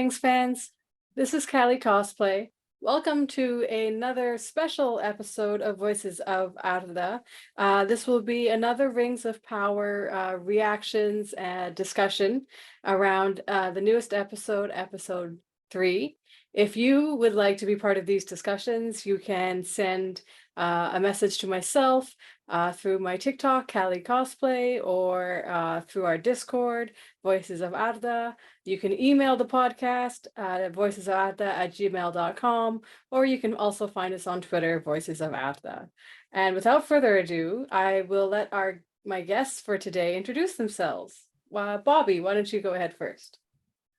Rings fans. This is KaliCosplay. Welcome to another special episode of Voices of Arda. This will be another Rings of Power reactions and discussion around the newest episode, episode 3. If you would like to be part of these discussions, you can send a message to myself through my TikTok, KaliCosplay, or through our Discord, Voices of Arda. You can email the podcast at voicesofarda@gmail.com, or you can also find us on Twitter, Voices of Arda. And without further ado, I will let my guests for today introduce themselves. Bobby, why don't you go ahead first?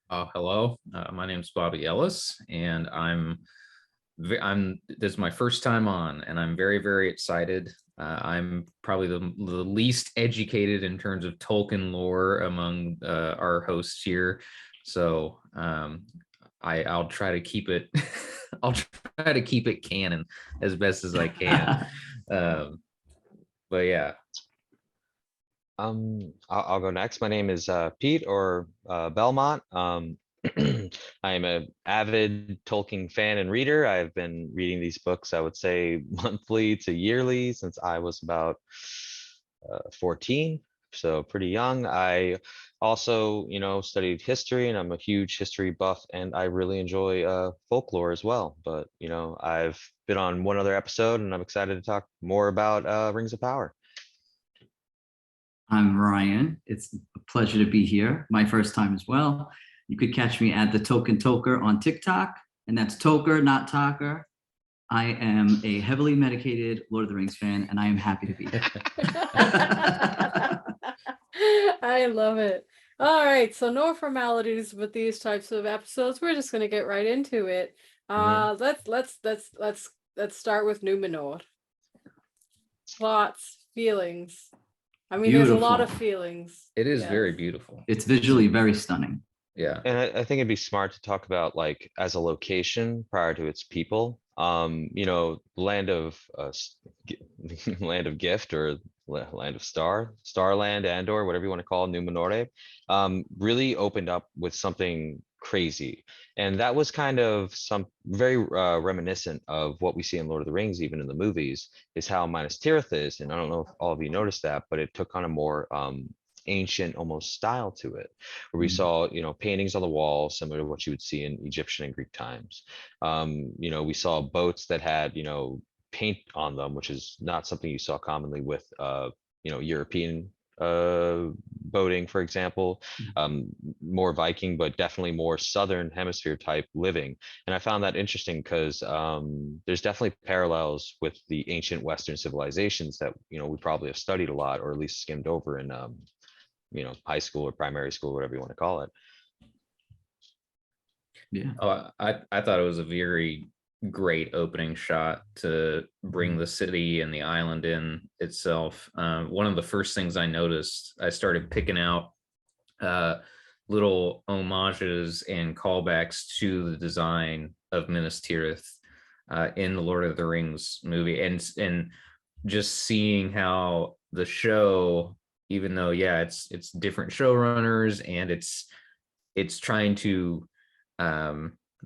Hello, my name is Bobby Ellis, and this is my first time on, and I'm very, very excited. I'm probably the least educated in terms of Tolkien lore among our hosts here, so I'll try to keep it. I'll try to keep it canon as best as I can. But yeah. I'll go next. My name is Pete, or Belmont. I am an avid Tolkien fan and reader. I've been reading these books, I would say, monthly to yearly since I was about 14, so pretty young. I also, studied history, and I'm a huge history buff, and I really enjoy folklore as well. But, I've been on one other episode, and I'm excited to talk more about Rings of Power. I'm Ryan. It's a pleasure to be here. My first time as well. You could catch me at the Token Toker on TikTok, and that's Toker, not Talker. I am a heavily medicated Lord of the Rings fan, and I am happy to be here. I love it. All right, so no formalities with these types of episodes. We're just going to get right into it. Let's start with Numenor. Plots, feelings. I mean, Beautiful. There's a lot of feelings. It is very beautiful. It's visually very stunning. Yeah. And I think it'd be smart to talk about, like, as a location prior to its people. Land of land of gift, or land of Starland, Andor, whatever you want to call Numenor, really opened up with something crazy, and that was kind of some very reminiscent of what we see in Lord of the Rings, even in the movies, is how Minas Tirith is. And I don't know if all of you noticed that, but it took on a more ancient almost style to it, where we saw paintings on the wall similar to what you would see in Egyptian and Greek times. We saw boats that had paint on them, which is not something you saw commonly with European boating, for example. More Viking, but definitely more Southern Hemisphere type living. And I found that interesting because there's definitely parallels with the ancient Western civilizations that we probably have studied a lot, or at least skimmed over in high school or primary school, whatever you want to call it. Yeah. I thought it was a very great opening shot to bring the city and the island in itself. One of the first things I noticed, I started picking out little homages and callbacks to the design of Minas Tirith in the Lord of the Rings movie, and just seeing how the show, even though it's different showrunners, and it's trying to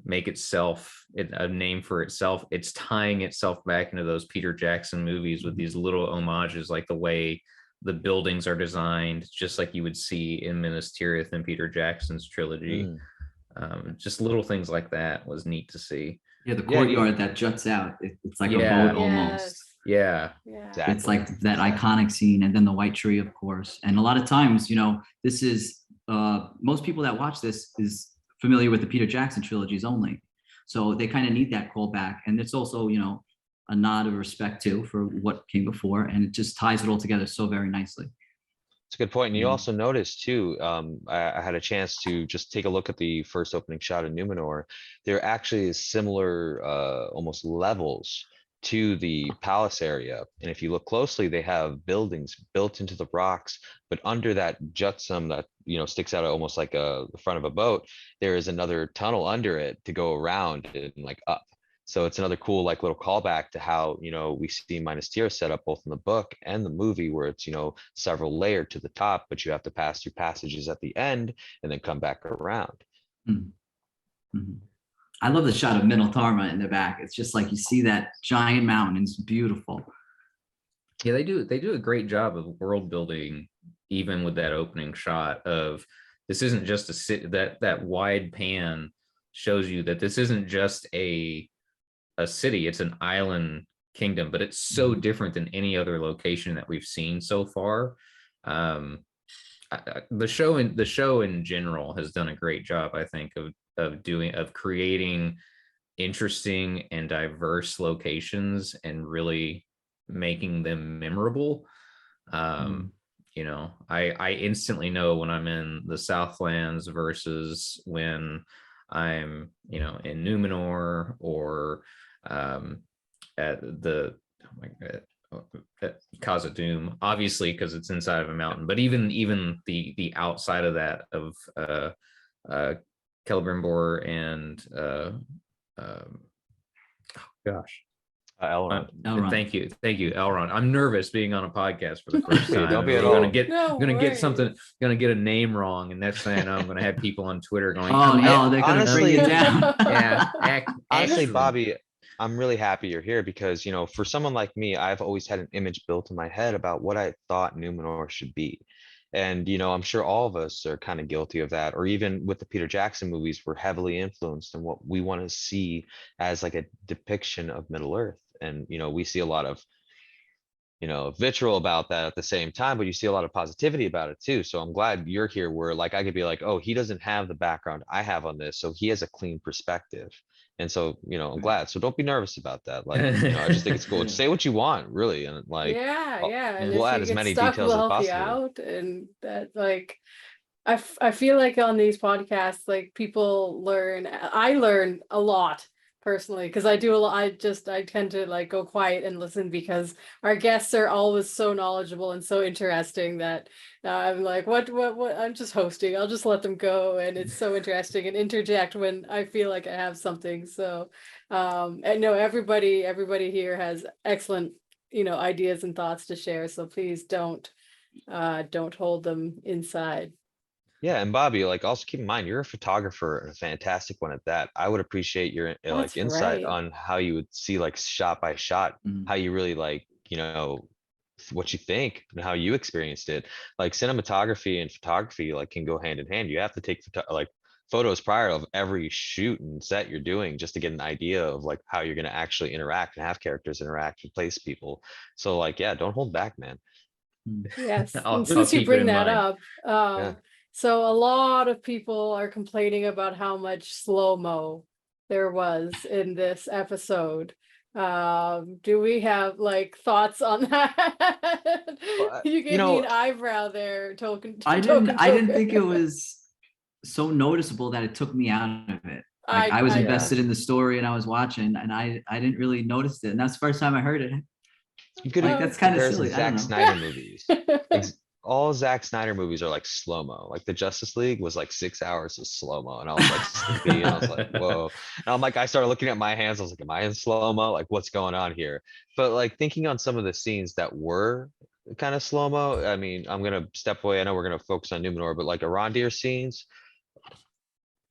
make itself a name for itself, it's tying itself back into those Peter Jackson movies with these little homages, like the way the buildings are designed, just like you would see in Minas Tirith and Peter Jackson's trilogy. Just little things like that was neat to see. Yeah, the courtyard that juts out, it's like a boat almost. Yeah. Exactly. It's like that iconic scene, and then the white tree, of course. And a lot of times, this is most people that watch this is familiar with the Peter Jackson trilogies only, so they kind of need that callback. And it's also a nod of respect too for what came before, and it just ties it all together so very nicely. It's a good point. And you also notice too, I had a chance to just take a look at the first opening shot of Numenor. There actually is similar almost levels to the palace area, and if you look closely, they have buildings built into the rocks, but under that jetsam that sticks out almost like the front of a boat, there is another tunnel under it to go around and like up. So it's another cool little callback to how we see Minas Tirith set up both in the book and the movie, where it's several layered to the top, but you have to pass through passages at the end and then come back around. Mhm. I love the shot of Minotaur in the back. It's just like you see that giant mountain. It's beautiful. Yeah, they do a great job of world building, even with that opening shot of this isn't just a city. That wide pan shows you that this isn't just a city, it's an island kingdom, but it's so different than any other location that we've seen so far. um the show in general has done a great job, I think, of creating interesting and diverse locations and really making them memorable. um I instantly know when I'm in the Southlands versus when I'm in Numenor, or at the oh my god, at Khazad-dûm, obviously because it's inside of a mountain, but even the outside of that of uh Celebrimbor and gosh. Elrond. Elrond. Thank you, Elrond. I'm nervous being on a podcast for the first time. Don't be at I'm all. gonna get something, gonna get a name wrong, and next thing I know, I'm gonna have people on Twitter going, Oh no, they're gonna honestly- bring you down. yeah, Honestly, excellent. Bobby, I'm really happy you're here because, for someone like me, I've always had an image built in my head about what I thought Numenor should be. And, I'm sure all of us are kind of guilty of that, or even with the Peter Jackson movies, we're heavily influenced in what we want to see as like a depiction of Middle Earth. And, we see a lot of, vitriol about that at the same time, but you see a lot of positivity about it too. So I'm glad you're here where like I could be like, oh, he doesn't have the background I have on this, so he has a clean perspective. And so, I'm glad. So don't be nervous about that. Like, I just think it's cool. Say what you want, really. And like, yeah. And we'll if add you as get many stuck, details we'll as help you possible. out. And that, like, I feel like on these podcasts, like, people learn. I learn a lot personally because I do a lot. I tend to like go quiet and listen because our guests are always so knowledgeable and so interesting that I'm like, what? I'm just hosting. I'll just let them go, and it's so interesting and interject when I feel like I have something. So, and no, everybody here has excellent, ideas and thoughts to share. So please don't hold them inside. Yeah, and Bobby, like also keep in mind, you're a photographer and a fantastic one at that. I would appreciate your like That's insight right. on how you would see like shot by shot, Mhm. how you really like, what you think and how you experienced it. Like cinematography and photography like can go hand in hand. You have to take like photos prior of every shoot and set you're doing just to get an idea of like how you're going to actually interact and have characters interact and place people. So like, yeah, don't hold back, man. Yes, I'll and since you keep it bring in that mind. up, Yeah. so a lot of people are complaining about how much slow-mo there was in this episode. Do we have like thoughts on that? Well, You gave me an eyebrow there, token. I didn't think it was so noticeable that it took me out of it. Like I was invested in the story and I was watching and I didn't really notice it. And that's the first time I heard it. You could Like, that's kind of compare it to silly. I don't Zack know. Snyder movies. Like all Zack Snyder movies are like slow-mo. Like the Justice League was like 6 hours of slow-mo. And I was like sleepy and I was like, whoa. And I'm like, I started looking at my hands. I was like, am I in slow-mo? Like what's going on here? But like thinking on some of the scenes that were kind of slow-mo, I mean, I'm gonna step away. I know we're gonna focus on Numenor, but like Arondir scenes,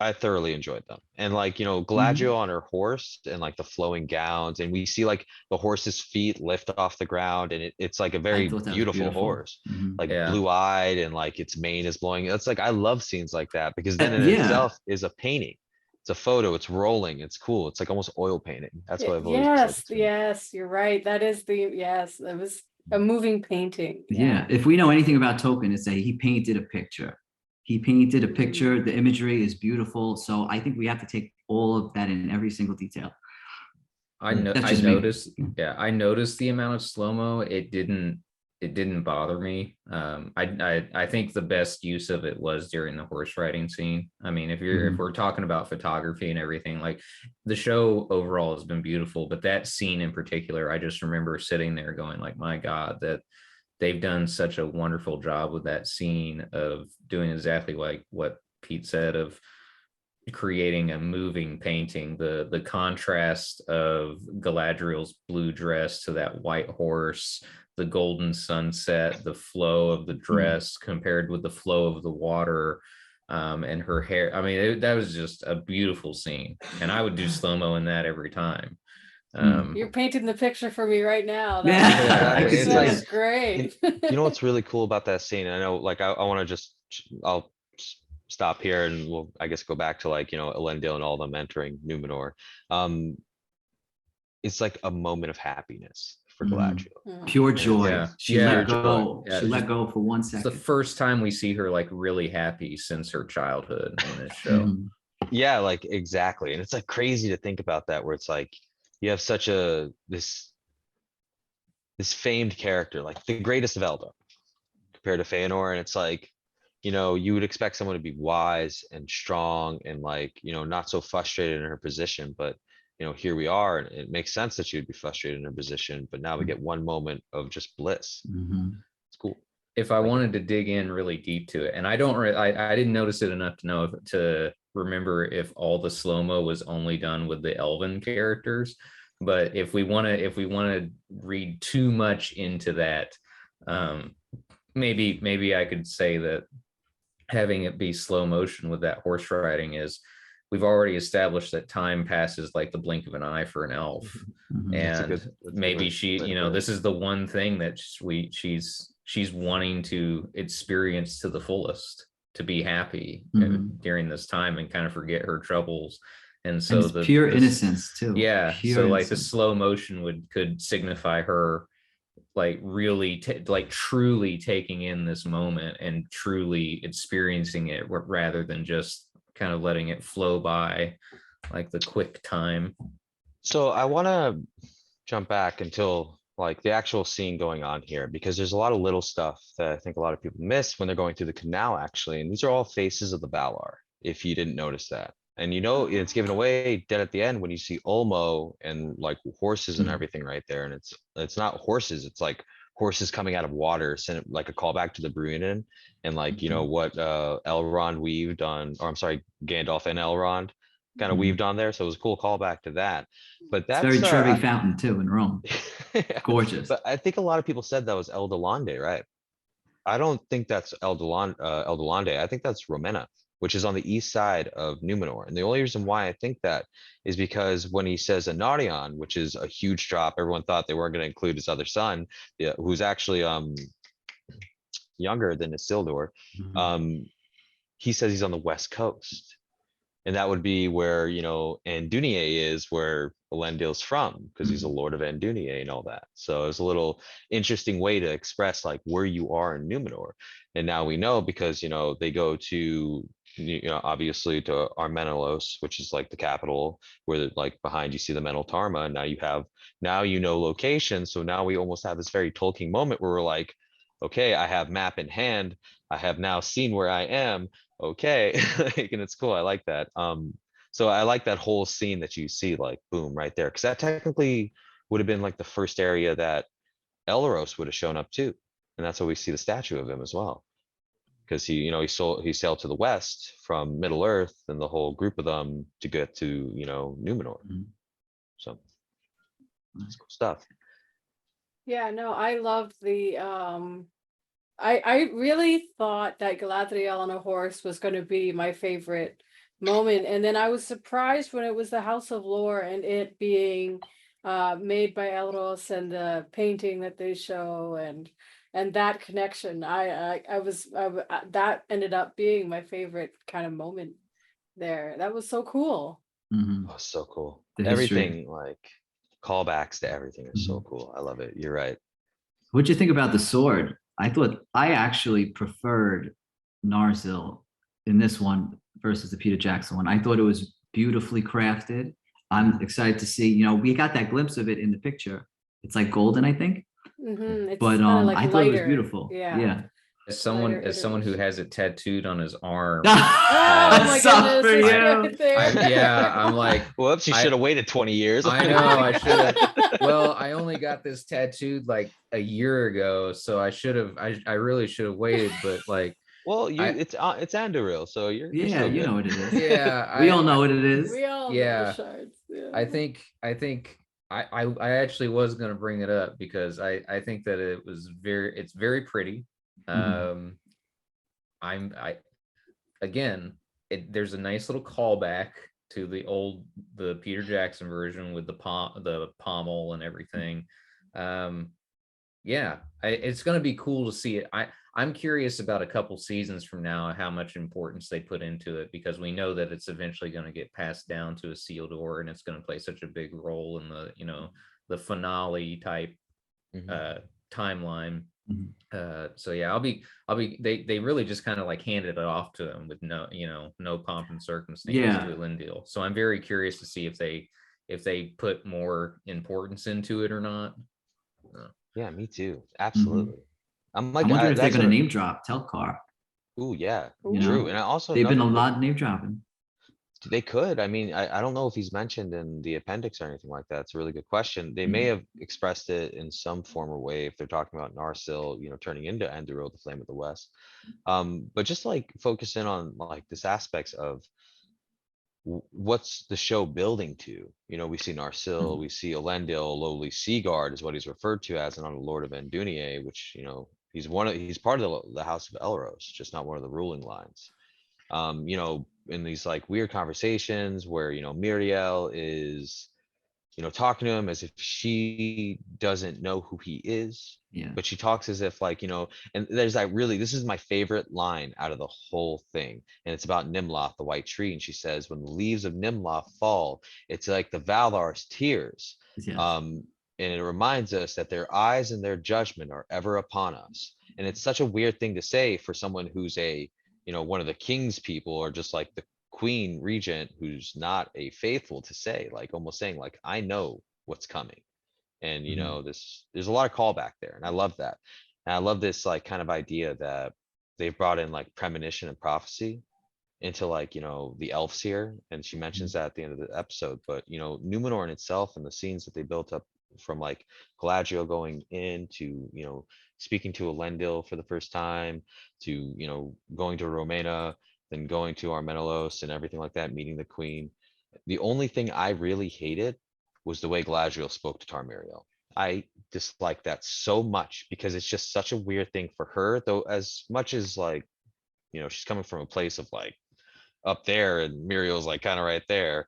I thoroughly enjoyed them. And like, Galadriel on her horse and like the flowing gowns, and we see like the horse's feet lift off the ground, and it's like a I very thought that was beautiful beautiful. horse, Mhm. like Yeah. blue-eyed, and like its mane is blowing. That's like, I love scenes like that because then in Yeah. itself is a painting. It's a photo, it's rolling, it's cool. It's like almost oil painting. That's what I've always Yes, like. yes, you're right. That is yes, it was a moving painting. Yeah. If we know anything about Tolkien, it's that he painted a picture. He painted a picture. The imagery is beautiful. So I think we have to take all of that in every single detail. I That's just me. I noticed the amount of slow-mo. It didn't bother me. I think the best use of it was during the horse riding scene. I mean, if we're talking about photography and everything, like the show overall has been beautiful, but that scene in particular, I just remember sitting there going like, my God, that they've done such a wonderful job with that scene of doing exactly like what Pete said, of creating a moving painting. The contrast of Galadriel's blue dress to that white horse, the golden sunset, the flow of the dress compared with the flow of the water. and her hair. I mean, that was just a beautiful scene, and I would do slow-mo in that every time. You're painting the picture for me right now. Yeah, Exactly. it's That like was great. You know what's really cool about that scene? And I know, like, I want to just, I'll stop here and we'll, I guess, go back to, like, Elendil and all them entering Numenor. Um, it's like a moment of happiness for Mhm. Galadriel. Pure joy. Yeah. She Yeah. let Pure go. joy. Yeah, She let just- go for 1 It's the second. first time we see her like really happy since her childhood in this show. Mhm. Yeah, like, exactly. And it's like crazy to think about that, where it's like you have such this famed character, like the greatest of Eldar, compared to Feanor, and it's like, you would expect someone to be wise and strong and, like, not so frustrated in her position, but here we are, and it makes sense that she would be frustrated in her position, but now we get one moment of just bliss. Mhm. It's cool. If I Like it. wanted to dig in really deep to it, and I don't, I didn't notice it enough to know to remember if all the slow-mo was only done with the Elven characters. But if we want to read too much into that, maybe I could say that having it be slow motion with that horse riding is, we've already established that time passes like the blink of an eye for an elf. Mhm. And that's a good maybe way she, to put it. this is the one thing that she's wanting to experience to the fullest, to be happy during this time and kind of forget her troubles. And so And it's pure innocence too. Yeah. Pure So like the innocence. slow motion could signify her like really like truly taking in this moment and truly experiencing it, rather than just kind of letting it flow by like the quick time. So I want to jump back until, like, the actual scene going on here, because there's a lot of little stuff that I think a lot of people miss when they're going through the canal, actually. And these are all faces of the Valar, if you didn't notice that. And it's given away dead at the end when you see Olmo and, like, horses and Mhm. everything right there. And it's not horses, it's like horses coming out of water, sent like a callback to the Bruinen, and, like, what Elrond weaved on, or I'm sorry, Gandalf and Elrond kind of Mhm. weaved on there. So it was a cool callback to that. But It's that's very Trevi Fountain too in Rome. yeah. Gorgeous. But I think a lot of people said that was Eldolande, right? I don't think that's Eldolande. I think that's Romena, which is on the east side of Numenor. And the only reason why I think that is because when he says Anarion, which is a huge drop, everyone thought they weren't going to include his other son, who's actually younger than Isildur. Mhm. He says he's on the west coast. And that would be where, Andunier is, where Elendil's from, because he's a lord of Andunier and all that. So it's a little interesting way to express, like, where you are in Numenor. And now we know, because, they go to, obviously to Armenelos, which is like the capital, where, like, behind you see the Meneltarma. And now location. So now we almost have this very Tolkien moment where we're like, okay, I have map in hand. I have now seen where I am. Okay. And it's cool. I like that. So I like that whole scene that you see, like, boom, right there, because that technically would have been like the first area that Elros would have shown up to, and that's why we see the statue of him as well, because he sailed to the west from Middle Earth and the whole group of them to get to Numenor. Mhm. So that's cool stuff. Yeah, no, I loved the I really thought that Galadriel on a horse was going to be my favorite moment, and then I was surprised when it was the House of Lore and it being made by Elros, and the painting that they show, and that connection. That ended up being my favorite kind of moment there. That was so cool. Mhm. Oh, so cool. The history. Everything, like, callbacks to everything is so Mhm. cool. I love it. You're right. What'd you think about the sword? I actually preferred Narzil in this one versus the Peter Jackson one. I thought it was beautifully crafted. I'm excited to see, we got that glimpse of it in the picture. It's like golden, I think. It's But kind of like I thought it was lighter. beautiful. Yeah. As someone Lighter who iteration. has it tattooed on his arm, Oh my Suck for goodness, it's you. right there. I'm like, Whoops, you should have waited 20 years. I know I should have. Well, I only got this tattooed like a year ago, so I really should have waited, but like, Well, I it's Anduril, so you're Yeah, still you good. know what it is. yeah, We all know what it is. We all know Yeah. shards. Yeah. I think I actually was gonna bring it up because I think that it's very pretty. Mhm. I again, there's a nice little callback to the Peter Jackson version with the pommel and everything. Yeah, it's going to be cool to see it. I'm curious about a couple seasons from now how much importance they put into it, because we know that it's eventually going to get passed down to Isildur, and it's going to play such a big role in the, you know, the finale type timeline. So yeah, they really just kind of like handed it off to him with no, you know, no pomp and circumstance to Elendil. So I'm very curious to see if they put more importance into it or not. Yeah, me too. Absolutely. I'm like, I wonder if they're that's going to what- name drop Telcar. Ooh, yeah, You true. know, And I also they've been a another- lot name dropping. They could. I mean, I don't know if he's mentioned in the appendix or anything like that. It's a really good question. They may have expressed it in some form or way if they're talking about Narsil, you know, turning into Enderal, the Flame of the West. But just like focus in on like this aspects of what's the show building to? You know, we see Narsil, we see Elendil, lowly Seaguard is what he's referred to as, and on the Lord of Endunier, which, you know, he's part of the House of Elros, just not one of the ruling lines. You know, in these like weird conversations where, you know, Miriel is, you know, talking to him as if she doesn't know who he is, but she talks as if like, you know, and there's that really, this is my favorite line out of the whole thing. And it's about Nimloth, the white tree. And she says, when the leaves of Nimloth fall, it's like the Valar's tears. And it reminds us that their eyes and their judgment are ever upon us. And it's such a weird thing to say for someone who's a, you know, one of the king's people, or just like the queen regent who's not a faithful, to say, like almost saying like, I know what's coming. And you know, there's a lot of callback there, and I love that. And I love this like kind of idea that they've brought in like premonition and prophecy into like, you know, the elves here, and she mentions that at the end of the episode. But you know, Numenor in itself and the scenes that they built up, from like Galadriel going in to, you know, speaking to Elendil for the first time, to, you know, going to Romena, then going to Armenelos and everything like that, meeting the queen. The only thing I really hated was the way Galadriel spoke to Tarmiriel. I dislike that so much because it's just such a weird thing for her, though, as much as like, you know, she's coming from a place of like up there and Muriel's like kind of right there.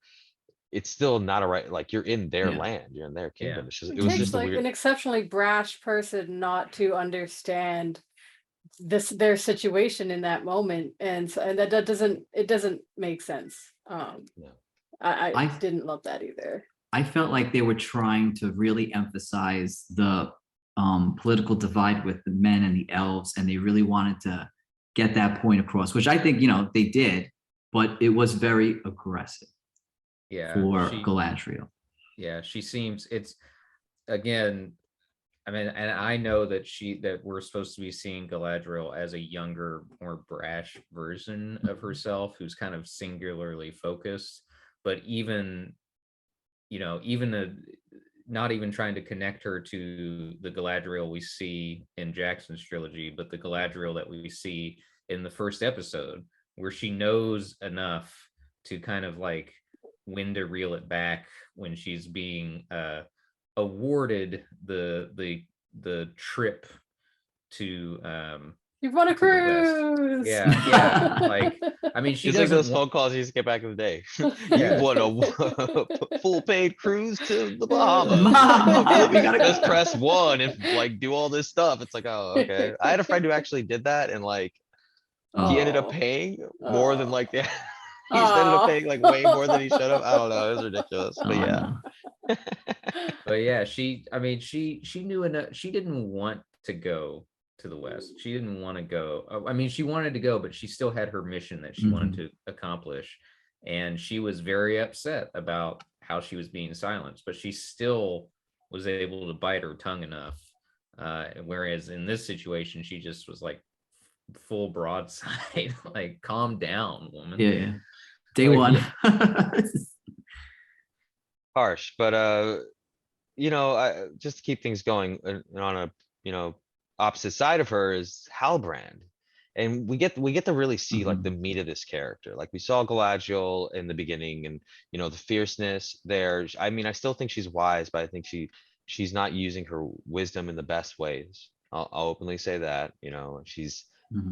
It's still not a right, like you're in their land, you're in their kingdom. It's just, It it was takes just a like weird. an exceptionally brash person not to understand their situation in that moment, and that doesn't make sense. I didn't love that either. I felt like they were trying to really emphasize the political divide with the men and the elves, and they really wanted to get that point across, which I think, you know, they did, but it was very aggressive for Galadriel. Yeah, she seems, it's, again, I mean, and I know that we're supposed to be seeing Galadriel as a younger, more brash version of herself, who's kind of singularly focused, but even, you know, not even trying to connect her to the Galadriel we see in Jackson's trilogy, but the Galadriel that we see in the first episode, where she knows enough to kind of like when to reel it back when she's being awarded the trip to You've won a cruise. yeah like, I mean, she It's like doesn't those phone calls you used to get back in the day. You won a full paid cruise to the Bahamas. Mom, we gotta go. Just press 1 and like do all this stuff. It's like, oh, okay. I had a friend who actually did that, and like he ended up paying more than like the he ended up paying like way more than he should have. I don't know. It was ridiculous. But yeah. But yeah, I mean, she knew enough. She didn't want to go to the West. She didn't want to go. I mean, she wanted to go, but she still had her mission that she wanted to accomplish. And she was very upset about how she was being silenced, but she still was able to bite her tongue enough. Whereas in this situation, she just was like full broadside, like, calm down, woman. Yeah. Day one. Harsh, but you know, just to keep things going, on a, you know, opposite side of her is Halbrand, and we get to really see like the meat of this character. Like we saw Galadriel in the beginning, and you know, the fierceness there. I mean, I still think she's wise, but I think she's not using her wisdom in the best ways. I'll openly say that. You know, she's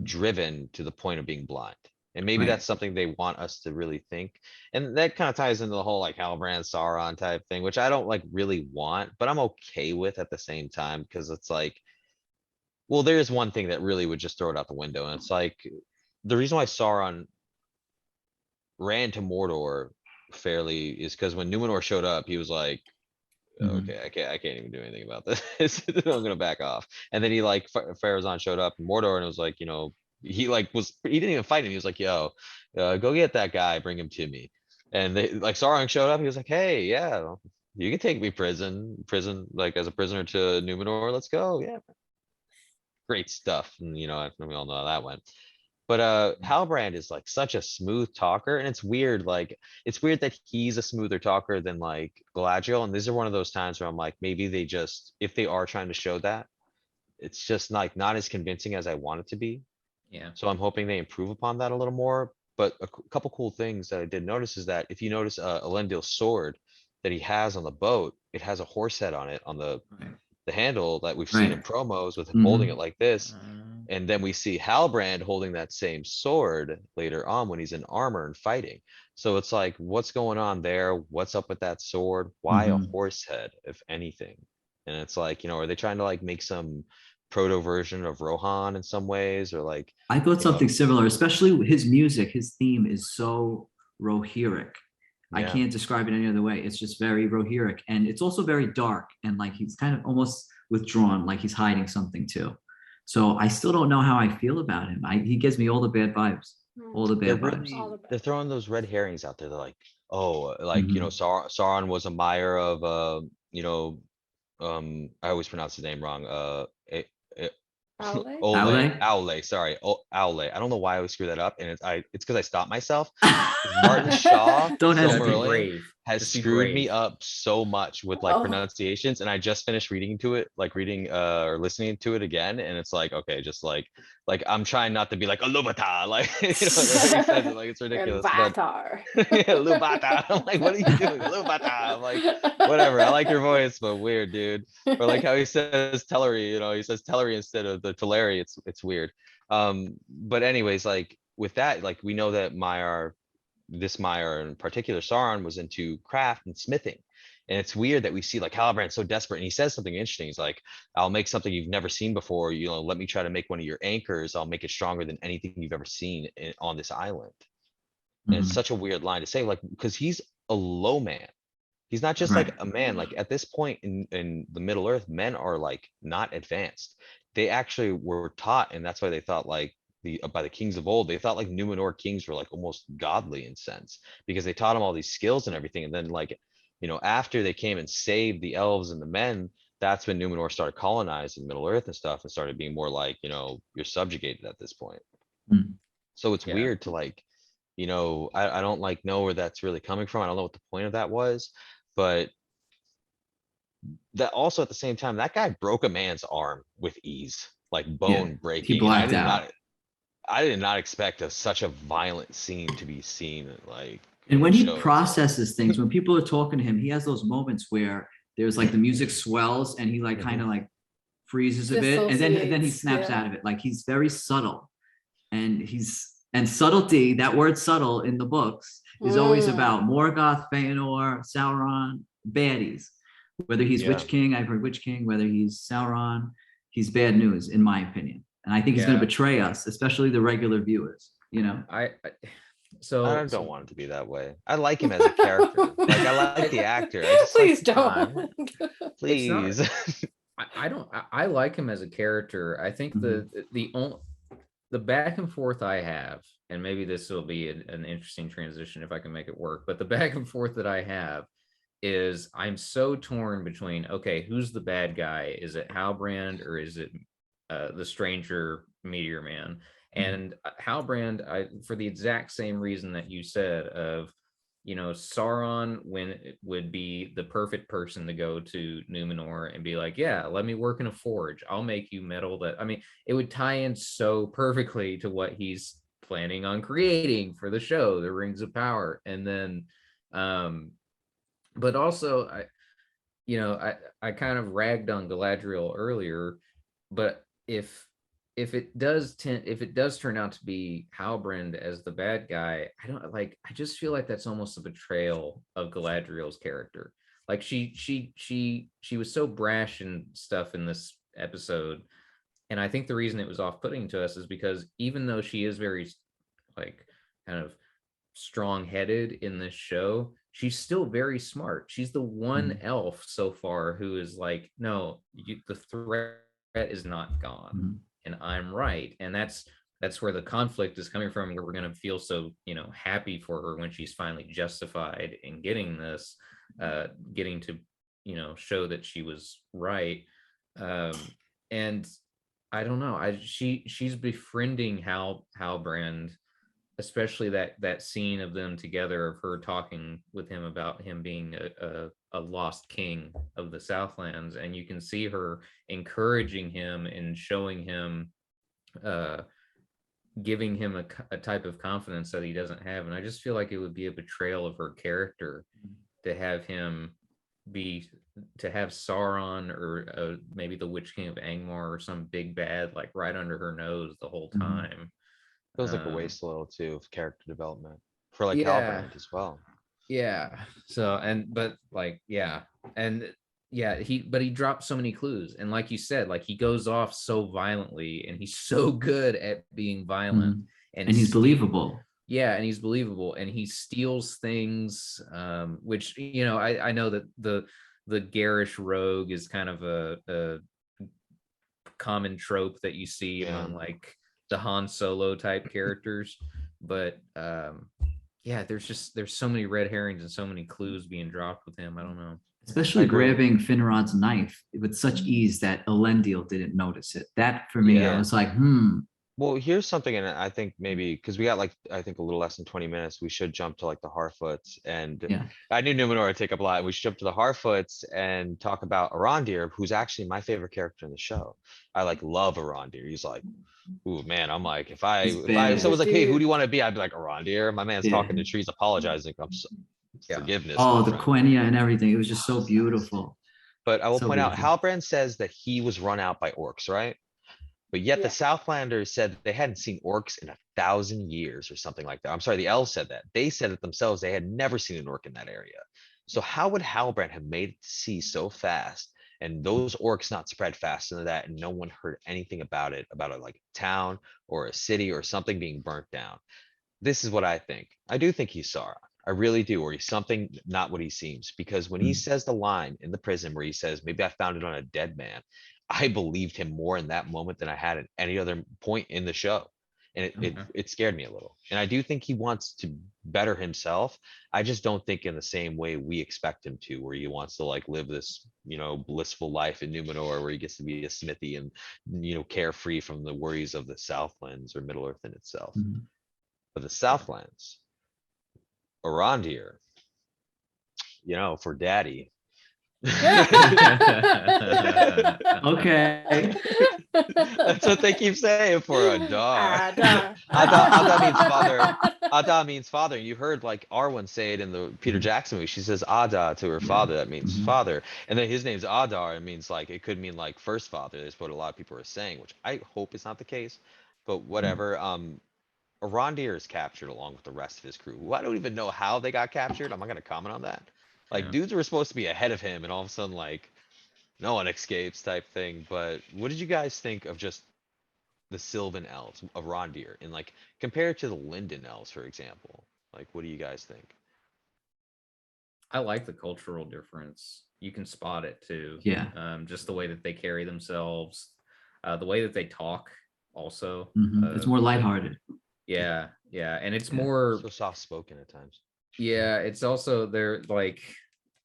driven to the point of being blind. And maybe Right. that's something they want us to really think. And that kind of ties into the whole like Halbrand Sauron type thing, which I don't like really want, but I'm okay with at the same time, because it's like, well, there is one thing that really would just throw it out the window. And it's like, the reason why Sauron ran to Mordor fairly is because when Numenor showed up, he was like, Mhm. okay, I can't even do anything about this. I'm gonna back off. And then he like Pharazôn showed up in Mordor and it was like, he like he didn't even fight him. He was like, yo, go get that guy, bring him to me. And they like Sauron showed up. He was like, hey, yeah, you can take me prison, like as a prisoner to Numenor. Let's go. Yeah, great stuff. And we all know how that went. But Halbrand is like such a smooth talker, and it's weird that he's a smoother talker than like Galadriel. And these are one of those times where I'm like, maybe they just, if they are trying to show that, it's just like not as convincing as I want it to be. Yeah. So I'm hoping they improve upon that a little more. But a couple cool things that I did notice is that if you notice Elendil's sword that he has on the boat, it has a horse head on it on the Right. handle that we've seen in Right. promos with him holding Mhm. it like this. Uh, And then we see Halbrand holding that same sword later on when he's in armor and fighting. So it's like, what's going on there? What's up with that sword? Why a Mhm. horse head, if anything? And it's like, are they trying to like make some proto version of Rohan in some ways, or like, I thought you know, something similar, especially his music. His theme is so Rohirric. I yeah, can't describe it any other way. It's just very Rohirric, and it's also very dark, and like he's kind of almost withdrawn, like he's hiding something too. So I still don't know how I feel about him. He gives me all the bad vibes, all the they're bad vibes. All really the best. they're throwing those red herrings out there. They're like, oh, like Mhm. Sauron was a mire of I always pronounce his name wrong. Owlay? Owlay? Owlay, sorry. Owlay. I don't know why I always screw that up. And it's because I stopped myself. 'Cause Martin Shaw, Don't you gotta be hesitate. Silmarillion, brave. has Just be screwed me brave. up so much with like Oh, pronunciations. And I just finished reading to it, like reading or listening to it again. And it's like, okay, just like I'm trying not to be like Alubata, like the way he says it, like it's and ridiculous. But Vatar. yeah, Lubata. I'm like, what are you doing? Lubata. I'm like, whatever. I like your voice, but weird, dude. Or like how he says Tellery, he says Tellery instead of the Teleri. It's weird. But anyways, like with that, like we know that this Maiar in particular, Sauron was into craft and smithing. And it's weird that we see like Halbrand so desperate, and he says something interesting. He's like, I'll make something you've never seen before. Let me try to make one of your anchors. I'll make it stronger than anything you've ever seen on this island. And it's Mhm. such a weird line to say, like, because he's a low man. He's not just like Right. a man. Like at this point in the Middle Earth, men are like not advanced. They actually were taught, and that's why they thought like by the kings of old, they thought like Numenor kings were like almost godly in sense, because they taught them all these skills and everything. And then like, after they came and saved the elves and the men, that's when Numenor started colonizing Middle Earth and stuff and started being more like, you're subjugated at this point. Mhm. So it's Yeah. weird to like, I don't like know where that's really coming from. I don't know what the point of that was, but that also at the same time, that guy broke a man's arm with ease, like Yeah. bone He breaking. And blacked out. I did not expect such a violent scene to be seen like And in when the he show. processes things, when people are talking to him, he has those moments where there's like the music swells and he like kind of like freezes a bit, and then he Dissociates. snaps Yeah. out of it. Like he's very subtle, and subtlety. That word subtle in the books is always Mm. about Morgoth, Feanor, Sauron, baddies. Whether he's Yeah. Witch King, I've heard Witch King. Whether he's Sauron, he's bad news in my opinion. And I think he's going Yeah. to betray us, especially the regular viewers. I I so don't want it to be that way. I like him as a character. Like I like the actor. I just like, Please don't. it's not please. I don't I like him as a character. I think the only the back and forth I have, and maybe this will be an interesting transition if I can make it work, but the back and forth that I have is I'm so torn between, okay, who's the bad guy? Is it Halbrand or is it the stranger Meteor Man? And Halbrand, for the exact same reason that you said of, Sauron when it would be the perfect person to go to Numenor and be like, yeah, let me work in a forge. I'll make you metal that, I mean, it would tie in so perfectly to what he's planning on creating for the show, the Rings of Power. And then, but also I kind of ragged on Galadriel earlier, but if if it does turn out to be Halbrand as the bad guy, I just feel like that's almost a betrayal of Galadriel's character. Like she was so brash and stuff in this episode, and I think the reason it was off-putting to us is because even though she is very like kind of strong-headed in this show, she's still very smart. She's the one elf so far who is like, no, the threat is not gone, and I'm right. And that's where the conflict is coming from, where we're going to feel so, happy for her when she's finally justified in getting this, getting to, show that she was right. And I don't know, she's befriending Halbrand, especially that scene of them together, of her talking with him about him being a lost king of the Southlands, and you can see her encouraging him and showing him, giving him a type of confidence that he doesn't have. And I just feel like it would be a betrayal of her character to have Sauron or maybe the Witch King of Angmar or some big bad like right under her nose the whole time. Feels like a waste a little too of character development for like Yeah. Halbrand as well. Yeah. So he dropped so many clues, and like you said, like he goes off so violently, and he's so good at being violent, and he's believable. Yeah, and he's believable, and he steals things, which I know that the garish rogue is kind of a common trope that you see among like the Han Solo type characters, but there's so many red herrings and so many clues being dropped with him. I don't know. Especially grabbing Finrod's knife with such ease that Elendil didn't notice it. That for me, I was like, Well, here's something, and I think maybe because we got like I think a little less than 20 minutes, we should jump to like the Harfoots. And I knew Numenor would take up a lot. We should jump to the Harfoots and talk about Arondir, who's actually my favorite character in the show. I like love Arondir. He's like, ooh man, I'm like, if someone's like, hey, who do you want to be? I'd be like, Arondir. My man's talking to trees, apologizing. Forgiveness. Oh, the Quenya and everything. It was just so beautiful. But I will point out, Halbrand says that he was run out by orcs, right? But yet the Southlanders said they hadn't seen orcs in 1,000 years or something like that. I'm sorry, the elves said that. They said it themselves. They had never seen an orc in that area. So how would Halbrand have made it to sea so fast and those orcs not spread fast into that and no one heard anything about it, about a like town or a city or something being burnt down? This is what I think. I do think he's Sauron. I really do, or he's something not what he seems. Because when he says the line in the prison where he says, maybe I found it on a dead man, I believed him more in that moment than I had at any other point in the show. And it scared me a little. And I do think he wants to better himself. I just don't think in the same way we expect him to, where he wants to like live this, blissful life in Numenor where he gets to be a smithy and, carefree from the worries of the Southlands or Middle Earth in itself. But the Southlands, Arondir, for daddy. Okay. That's what they keep saying for Adar. Adar means father. Adar means father. You heard like Arwen say it in the Peter Jackson movie. She says Ada to her father. That means father. And then his name's Adar. It means like, it could mean like first father. That's what a lot of people are saying, which I hope is not the case, but whatever. Arondir is captured along with the rest of his crew. I don't even know how they got captured. I'm not going to comment on that. Like dudes were supposed to be ahead of him and all of a sudden like no one escapes type thing. But what did you guys think of just the Sylvan elves of Arondir and like compared to the Linden elves, for example? Like, what do you guys think? I like the cultural difference. You can spot it too. Yeah. Just the way that they carry themselves, the way that they talk also. It's more lighthearted. Yeah. And it's more so soft spoken at times. Yeah, it's also they're like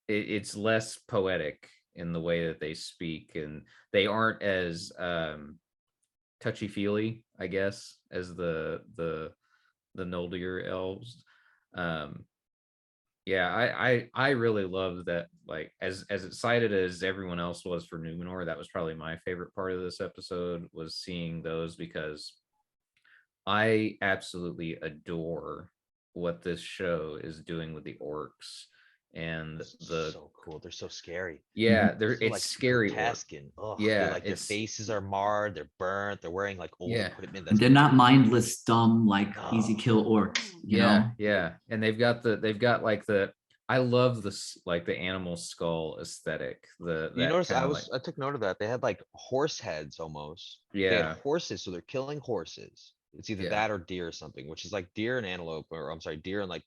it's less poetic in the way that they speak, and they aren't as touchy-feely, I guess, as the Noldir elves. I really loved that. Like as excited as everyone else was for Numenor, that was probably my favorite part of this episode, was seeing those, because I absolutely adore what this show is doing with the orcs and so cool. They're so scary. they're So, it's like, scary orc. grotesque and Yeah, like their faces are marred, they're burnt, they're wearing like old Yeah. equipment. And they're not mindless, dumb, like easy No. kill orcs, you know? Yeah, and they've got like the I love this like the animal skull aesthetic. You That notice kind of like I took note of that. They had like horse heads almost. They had yeah, horses, so they're killing horses. It's either Yeah. that or deer or something, which is like deer and antelope, or I'm sorry, deer and like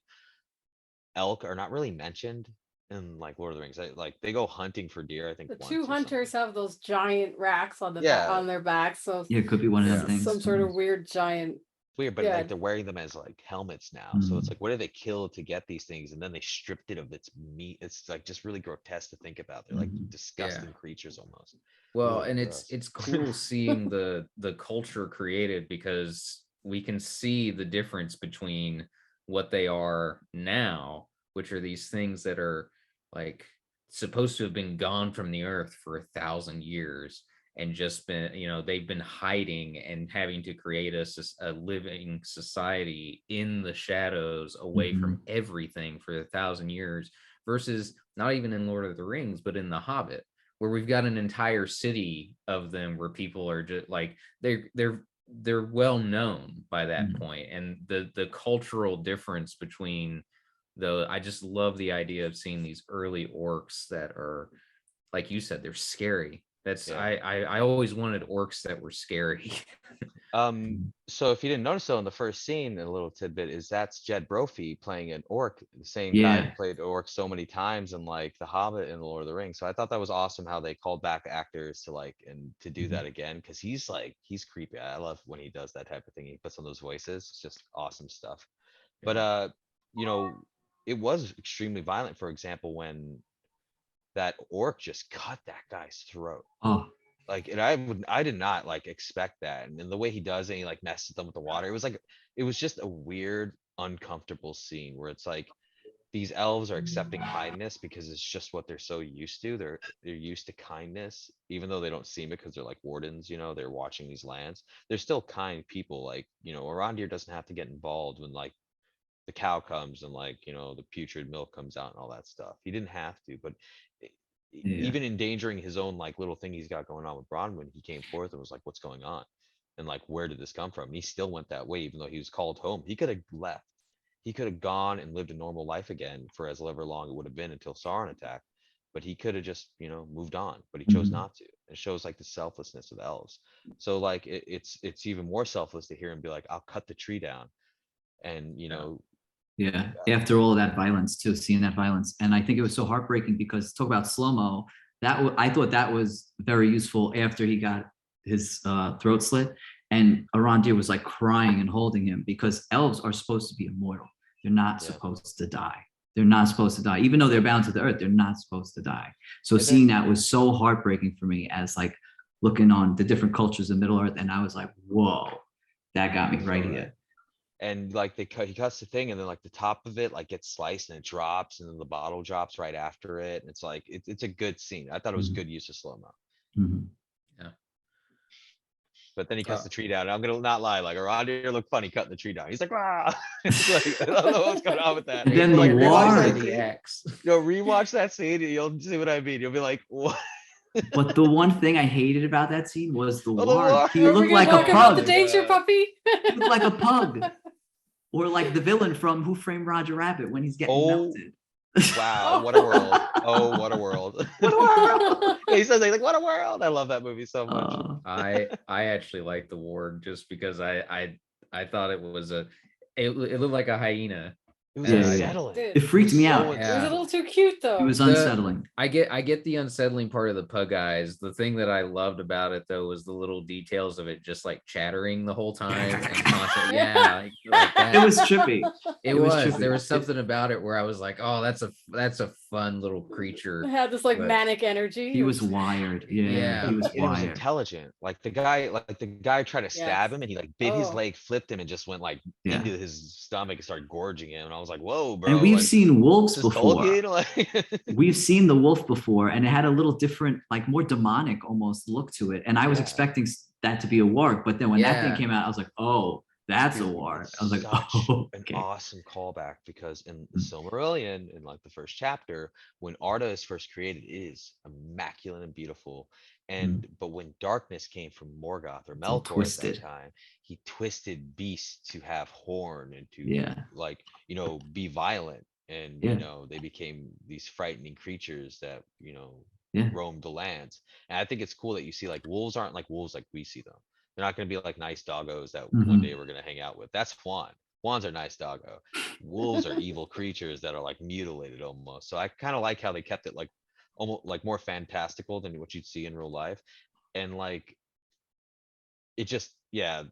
elk are not really mentioned in like Lord of the Rings. Like they go hunting for deer, I think The once two or hunters something. have those giant racks on the Yeah. on their backs, so Yeah, it could be one of Yeah. them things. some sort of weird giant. Weird, but Yeah. like they're wearing them as like helmets now. So it's like, what did they kill to get these things? And then they stripped it of its meat. It's like just really grotesque to think about. They're like disgusting creatures almost. well, Ugh, and gross. it's cool seeing the culture created, because we can see the difference between what they are now, which are these things that are like supposed to have been gone from the earth for 1,000 years, and just been, they've been hiding and having to create a living society in the shadows away from everything for 1,000 years, versus not even in Lord of the Rings, but in The Hobbit, where we've got an entire city of them where people are just like they're well known by that point. And the cultural difference between I just love the idea of seeing these early orcs that are, like you said, they're scary. That's Yeah. I always wanted orcs that were scary. So if you didn't notice though, in the first scene, a little tidbit is that's Jed Brophy playing an orc, the same guy Yeah. who played orc so many times in like The Hobbit and The Lord of the Rings. So I thought that was awesome how they called back actors to like and to do that again, because he's creepy. I love when he does that type of thing. He puts on those voices. It's just awesome stuff. But it was extremely violent. For example, when that orc just cut that guy's throat. Oh, Like, and I did not like expect that. And then the way he does it, he like messes them with the water. It was just a weird, uncomfortable scene where it's like these elves are accepting kindness because it's just what they're so used to. They're used to kindness, even though they don't seem it because they're like wardens, they're watching these lands. They're still kind people. Like, Arondir doesn't have to get involved when like the cow comes and like, the putrid milk comes out and all that stuff. He didn't have to, but even endangering his own like little thing he's got going on with Bronwyn, he came forth and was like, what's going on? And like, where did this come from? And he still went that way, even though he was called home. He could have left. He could have gone and lived a normal life again for as ever long it would have been until Sauron attacked. But he could have just, moved on, but he chose not to. It shows like the selflessness of elves. So like, it's even more selfless to hear him be like, I'll cut the tree down. And, yeah. After all of that violence, too, seeing that violence. And I think it was so heartbreaking because talk about slow-mo, I thought that was very useful after he got his throat slit. And Arondir was like crying and holding him, because elves are supposed to be immortal. They're not supposed to die. They're not supposed to die. Even though they're bound to the earth, they're not supposed to die. So And seeing that was so heartbreaking for me, as like looking on the different cultures of Middle Earth. And I was like, whoa, that got me right here. And like he cuts the thing, and then like the top of it like gets sliced and it drops, and then the bottle drops right after it. And it's like it's a good scene. I thought it was good use of slow-mo. Yeah. But then he cuts the tree down. And I'm gonna not lie, like Arondir looked funny cutting the tree down. He's like, wow. It's like, I don't know what's going on with that. And then like, the rewatch water. that scene. Rewatch that scene and you'll see what I mean. You'll be like, what? But the one thing I hated about that scene was the the war. war. He Are we looked gonna like a talk about the pug. danger puppy? He looked like a pug. Or like the villain from Who Framed Roger Rabbit when he's getting melted. Wow, what a world. Oh, what a world. What a world. He says like, what a world. I love that movie so much. I actually like the ward just because I thought it was it looked like a hyena. It was Yeah, unsettling. It freaked me out. It was a little too cute though. It was unsettling. I get the unsettling part of the pug eyes. The thing that I loved about it though was the little details of it just like chattering the whole time and constantly, like that. It was trippy. It was. trippy. There was something about it where I was like, oh, that's a fun little creature. It had this like But manic energy. He was wired. Yeah, he was And it was wired. intelligent. Like the guy tried to stab him and he like bit his leg, flipped him, and just went like into his stomach and started gorging him. And I was like, whoa, bro. And we've seen wolves is this before. Tolkien? We've seen the wolf before, and it had a little different, like more demonic almost look to it. And I was expecting that to be a warg, but then when that thing came out, I was like, oh, That's a Dude, war. it's I was like, such oh, an okay. awesome callback because in the Mm. Silmarillion, in like the first chapter, when Arda is first created, it is immaculate and beautiful. Mm. But when darkness came from Morgoth or It's all Melkor at that twisted. time, he twisted beasts to have horn and to Yeah. like, be violent. And Yeah. they became these frightening creatures that, Yeah. roamed the lands. And I think it's cool that you see like wolves aren't like wolves like we see them. They're not going to be like nice doggos that one day Hmm. we're going to hang out with. That's Juan. Juans are nice doggo. Wolves are evil creatures that are like mutilated almost. So I kind of like how they kept it like almost like more fantastical than what you'd see in real life. And like it just, yeah,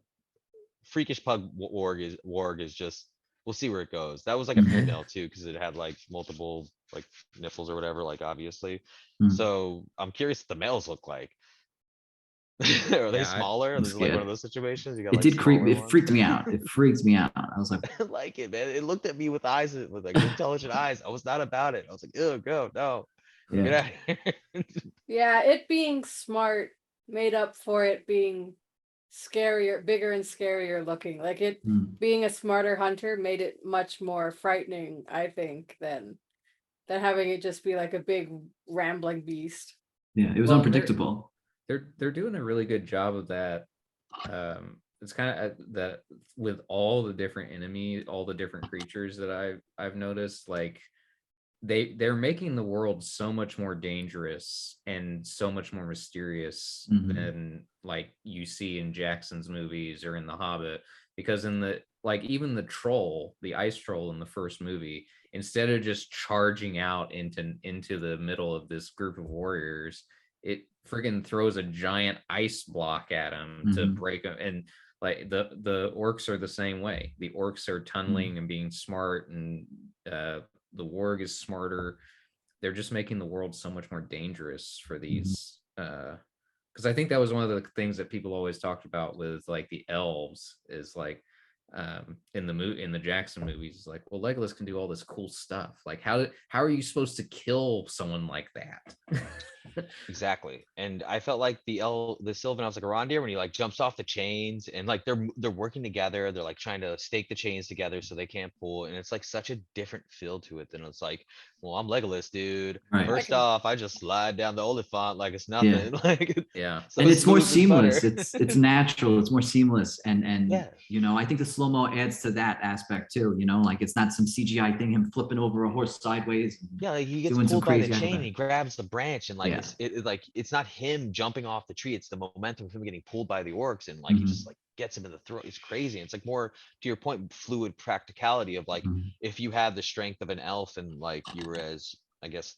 freakish pug warg is just, we'll see where it goes. That was like a female too because it had like multiple like nipples or whatever, like obviously. Mm. So I'm curious what the males look like. Are they Yeah, smaller? I'm This is like one of scared. those situations. You got It like did creep. smaller It ones. freaked me out. It freaked me out. I was like, I like it, man. It looked at me with eyes with like intelligent eyes. I was not about it. I was like, ew, go, no, get yeah. out of here. Yeah, it being smart made up for it being scarier, bigger and scarier looking. Like it Mm. being a smarter hunter made it much more frightening, I think, than having it just be like a big rambling beast. Yeah. It was Well, unpredictable. they're doing a really good job of that. It's kind of that with all the different enemies, all the different creatures that I've noticed, like they're making the world so much more dangerous and so much more mysterious Mhm. than like you see in Jackson's movies or in The Hobbit. Because in the like even the troll, the ice troll in the first movie, instead of just charging out into the middle of this group of warriors, it friggin' throws a giant ice block at him to Mhm. break them. And like the orcs are the same way. The orcs are tunneling and being smart, and the warg is smarter. They're just making the world so much more dangerous for these because I think that was one of the things that people always talked about with like the elves is like in the Jackson movies is like, well, Legolas can do all this cool stuff. Like how are you supposed to kill someone like that? Exactly. And I felt like the Sylvan, I was like Arondir when he like jumps off the chains and like they're working together. They're like trying to stake the chains together so they can't pull. And it's like such a different feel to it than it's like, well, I'm Legolas, dude. Right. First off, I just slide down the Oliphant like it's Yeah. nothing. Like Yeah. so And it's more smooth as butter. seamless. It's natural. It's more seamless. And Yeah. I think the slow-mo adds to that aspect too. Like it's not some CGI thing, him flipping over a horse sideways, and Yeah, like he gets doing some pulled by the crazy chain, he acrobat. grabs the branch, and like Yeah. like it's not him jumping off the tree, it's the momentum of him getting pulled by the orcs, and like he just Mhm. like gets him in the throat. It's crazy. It's like more to your point, fluid practicality of like Mhm. if you had the strength of an elf and like you were as I guess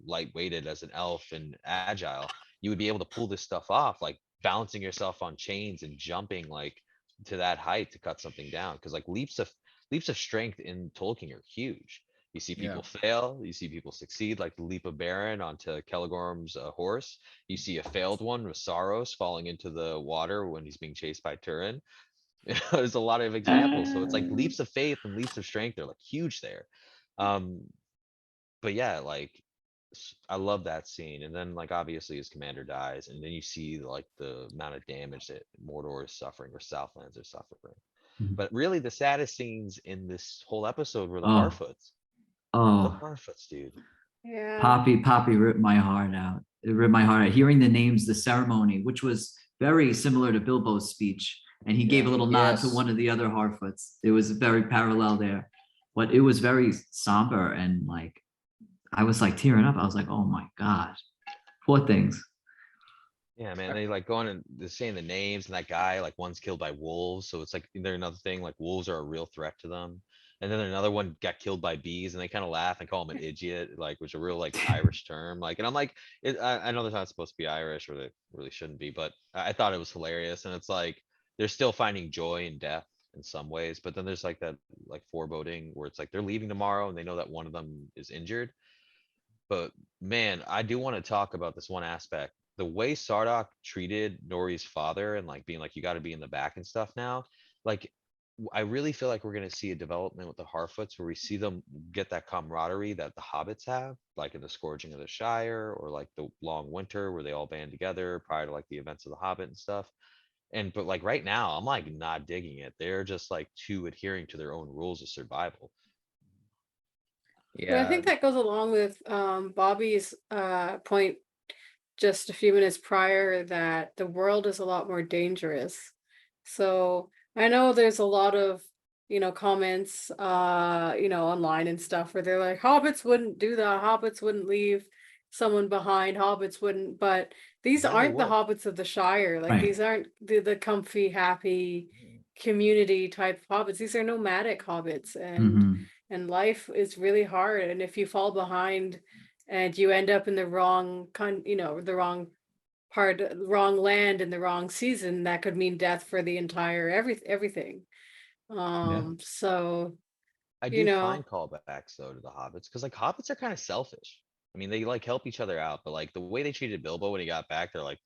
lightweighted as an elf and agile, you would be able to pull this stuff off, like balancing yourself on chains and jumping like to that height to cut something down. Because like leaps of strength in Tolkien are huge. You see Yeah. people fail, you see people succeed, like the leap of Baron onto Celegorm's horse. You see a failed one with Saros falling into the water when he's being chased by Turin. There's a lot of examples. So it's like Uh, leaps of faith and leaps of strength are like huge there. Um, but yeah, like I love that scene. And then like obviously his commander dies, and then you see like the amount of damage that Mordor is suffering or Southlands are suffering. Mhm. But really the saddest scenes in this whole episode were the Oh, Harfoots. The oh, Harfoots, dude. Yeah. Poppy ripped my heart out. It ripped my heart out. Hearing the names, the ceremony, which was very similar to Bilbo's speech, and he gave a Yeah. little nod to Yes. one of the other Harfoots. It was very parallel there, but it was very somber, and like I was like tearing up. I was like, oh my god, poor things. Yeah, man. They like going and they're saying the names, and that guy, like one's killed by wolves. So it's like they're another thing, like wolves are a real threat to them. And then another one got killed by bees, and they kind of laugh and call him an idiot, like which is a real like Irish term. Like, and I'm like, I know they're not supposed to be Irish, or they really shouldn't be, but I thought it was hilarious. And it's like they're still finding joy in death in some ways, but then there's like that like foreboding where it's like they're leaving tomorrow, and they know that one of them is injured. But man, I do want to talk about this one aspect. The way Sardoc treated Nori's father and like being like, you got to be in the back and stuff now. Like, I really feel like we're going to see a development with the Harfoots where we see them get that camaraderie that the hobbits have, like in the Scourging of the Shire or like the Long Winter where they all band together prior to like the events of the Hobbit and stuff. but like right now, I'm like not digging it. They're just like too adhering to their own rules of survival. But I Yeah, think that goes along with Bobby's point just a few minutes prior that the world is a lot more dangerous. So I know there's a lot of, comments, online and stuff where they're like, hobbits wouldn't do that, hobbits wouldn't leave someone behind, hobbits wouldn't, but these Yeah, they aren't the would. hobbits of the Shire. Like Right. these aren't the comfy, happy community type hobbits. These are nomadic hobbits, and Mhm. life is really hard. And if you fall behind and you end up in the wrong the wrong part, wrong land in the wrong season, that could mean death for the entire everything. Yeah. So, I you do know, find callbacks though to the hobbits because like hobbits are kind of selfish. I mean, they like help each other out, but like the way they treated Bilbo when he got back, they're like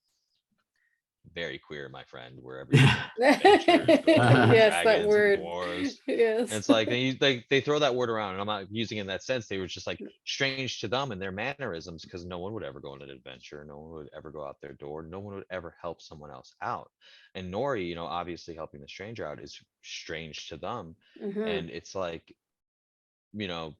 very queer, my friend. Wherever you adventures, yes, that dragons and word. dwarves. And Yes. it's like they throw that word around, and I'm not using it in that sense. They were just like strange to them and their mannerisms because no one would ever go on an adventure, no one would ever go out their door, no one would ever help someone else out. And Nori, obviously helping the stranger out is strange to them. Hmm. And it's like, you know,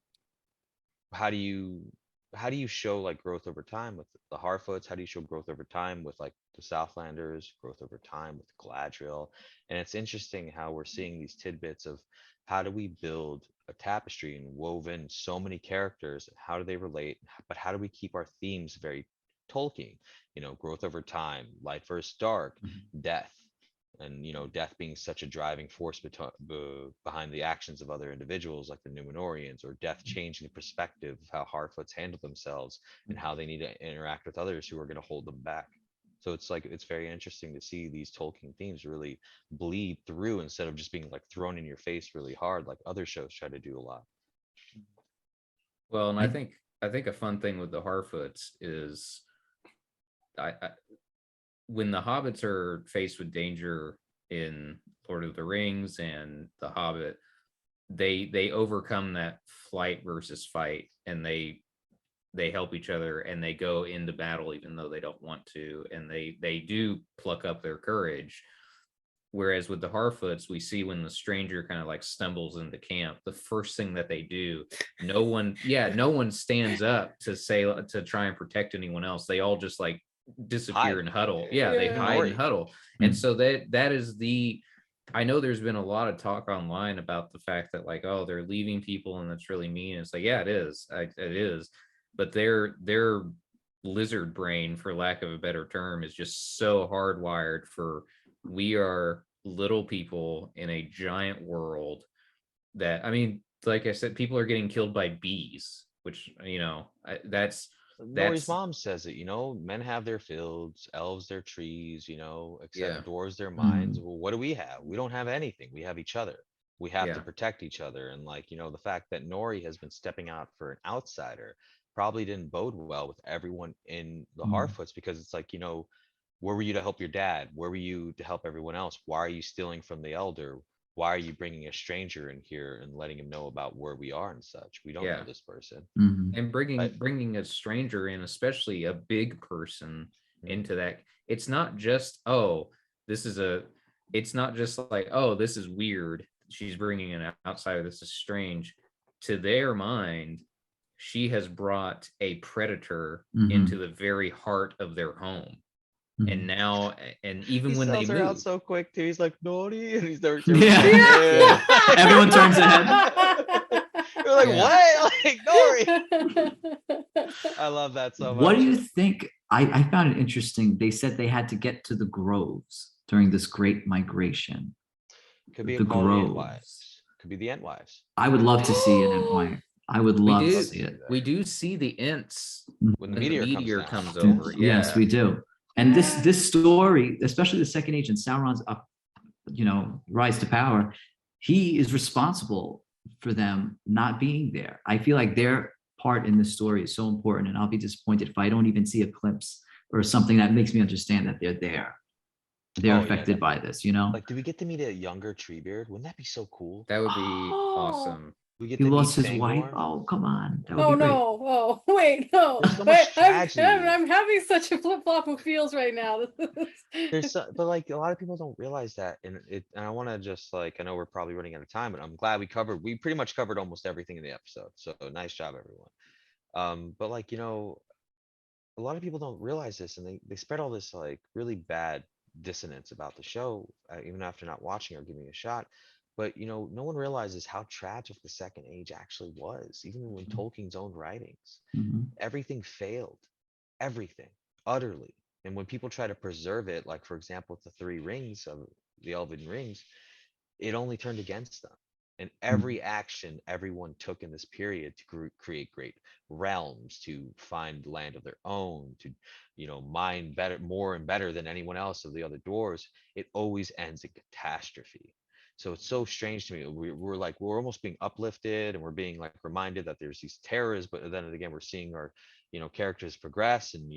how do you show like growth over time with the Harfoots? How do you show growth over time with like the Southlanders, growth over time with Galadriel? And it's interesting how we're seeing these tidbits of how do we build a tapestry and woven so many characters, how do they relate, but how do we keep our themes very Tolkien, growth over time, light versus dark, Mhm. death, and death being such a driving force behind the actions of other individuals like the Numenorians, or death changing the perspective of how Harfoots handle themselves and how they need to interact with others who are going to hold them back. So it's like it's very interesting to see these Tolkien themes really bleed through instead of just being like thrown in your face really hard like other shows try to do a lot. well, and I I- think a fun thing with the Harfoots is I when the hobbits are faced with danger in Lord of the Rings and The Hobbit, they overcome that flight versus fight, and they help each other and they go into battle even though they don't want to, and they do pluck up their courage. Whereas with the Harfoots, we see when the stranger kind of like stumbles into camp, the first thing that they do, no one stands up to say to try and protect anyone else. They all just like disappear Hide. and huddle. Yeah, they Even hide and Nori. huddle. And Mhm. so that is the I know there's been a lot of talk online about the fact that like, oh, they're leaving people and that's really mean. It's like, yeah, it is. It is. But their lizard brain, for lack of a better term, is just so hardwired for we are little people in a giant world that, I mean, like I said, people are getting killed by bees, which, that's Nori's that's mom says it, men have their fields, elves their trees, yeah, except dwarves their mines. Mhm. Well, what do we have? We don't have anything. We have each other. We have to yeah, protect each other. And like, the fact that Nori has been stepping out for an outsider probably didn't bode well with everyone in the Mhm. Harfoots because it's like, where were you to help your dad? Where were you to help everyone else? Why are you stealing from the elder? Why are you bringing a stranger in here and letting him know about where we are and such? We don't know yeah. this person. Mhm. And But bringing a stranger in, especially a big person, mm, into that, it's not just, oh, this is a it's not just like, oh, this is weird, she's bringing an outsider, this is strange. To their mind, she has brought a predator into Mhm. the very heart of their home. And Mhm. now, and even he when they sells her out move, so quick too. He's like naughty, and he's there. Yeah. yeah, Everyone turns their head. You're like, yeah. what? Like Nori. I love that so What do much. you think? I found it interesting. They said they had to get to the groves during this great migration. Could be a The call to the groves. Entwives. Could be the Entwives. I would love to see it in white. I would we love to Love do to see see it. that. we do see the Ents When the when the meteor comes meteor down. comes over. Yes, Yeah, we do. And this story, especially the second age and Sauron's up, rise to power, he is responsible for them not being there. I feel like their part in the story is so important, and I'll be disappointed if I don't even see a glimpse or something that makes me understand that they're there. They're Oh yeah, affected by definitely. this, you know? Like, do we get to meet a younger Treebeard? Wouldn't that be so cool? that would be Oh, awesome. We get He to meet lost his wife. Fangorn. Oh, come on. That would Oh be great. no! Oh wait, no! There's so much tragedy. I'm having such a flip flop of feels right now. But like a lot of people don't realize that, and I want to just like, I know we're probably running out of time, but I'm glad we pretty much covered almost everything in the episode. So nice job, everyone. But like, a lot of people don't realize this, and they spread all this like really bad dissonance about the show, even after not watching or giving it a shot. But no one realizes how tragic the Second Age actually was, even when Tolkien's own writings. Mhm. Everything failed, everything, utterly. And when people try to preserve it, like for example, with the three rings of the Elven rings, it only turned against them. And every action everyone took in this period to create great realms, to find land of their own, to mine better, more and better than anyone else of the other dwarves, it always ends in catastrophe. So it's so strange to me. We're almost being uplifted, and we're being like reminded that there's these terrors, but then again we're seeing our characters progress and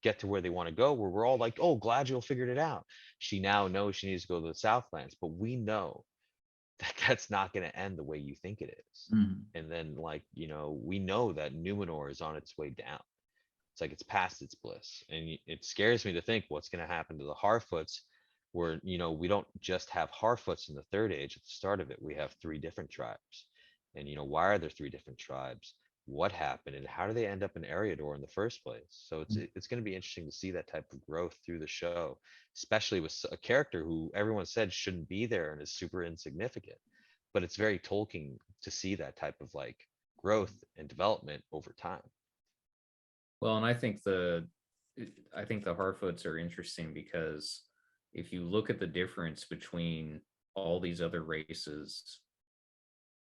get to where they want to go, where we're all like, oh, Galadriel figured it out. She now knows she needs to go to the Southlands, but we know that's not going to end the way you think it is. Mhm. And then like we know that Numenor is on its way down. It's like it's past its bliss, and it scares me to think what's going to happen to the Harfoots, where we don't just have Harfoots in the Third Age. At the start of it, we have three different tribes, and why are there three different tribes? What happened, and how do they end up in Eriador in the first place? So it's going to be interesting to see that type of growth through the show, especially with a character who everyone said shouldn't be there and is super insignificant. But it's very Tolkien to see that type of like growth and development over time. Well, and I think the Harfoots are interesting because if you look at the difference between all these other races,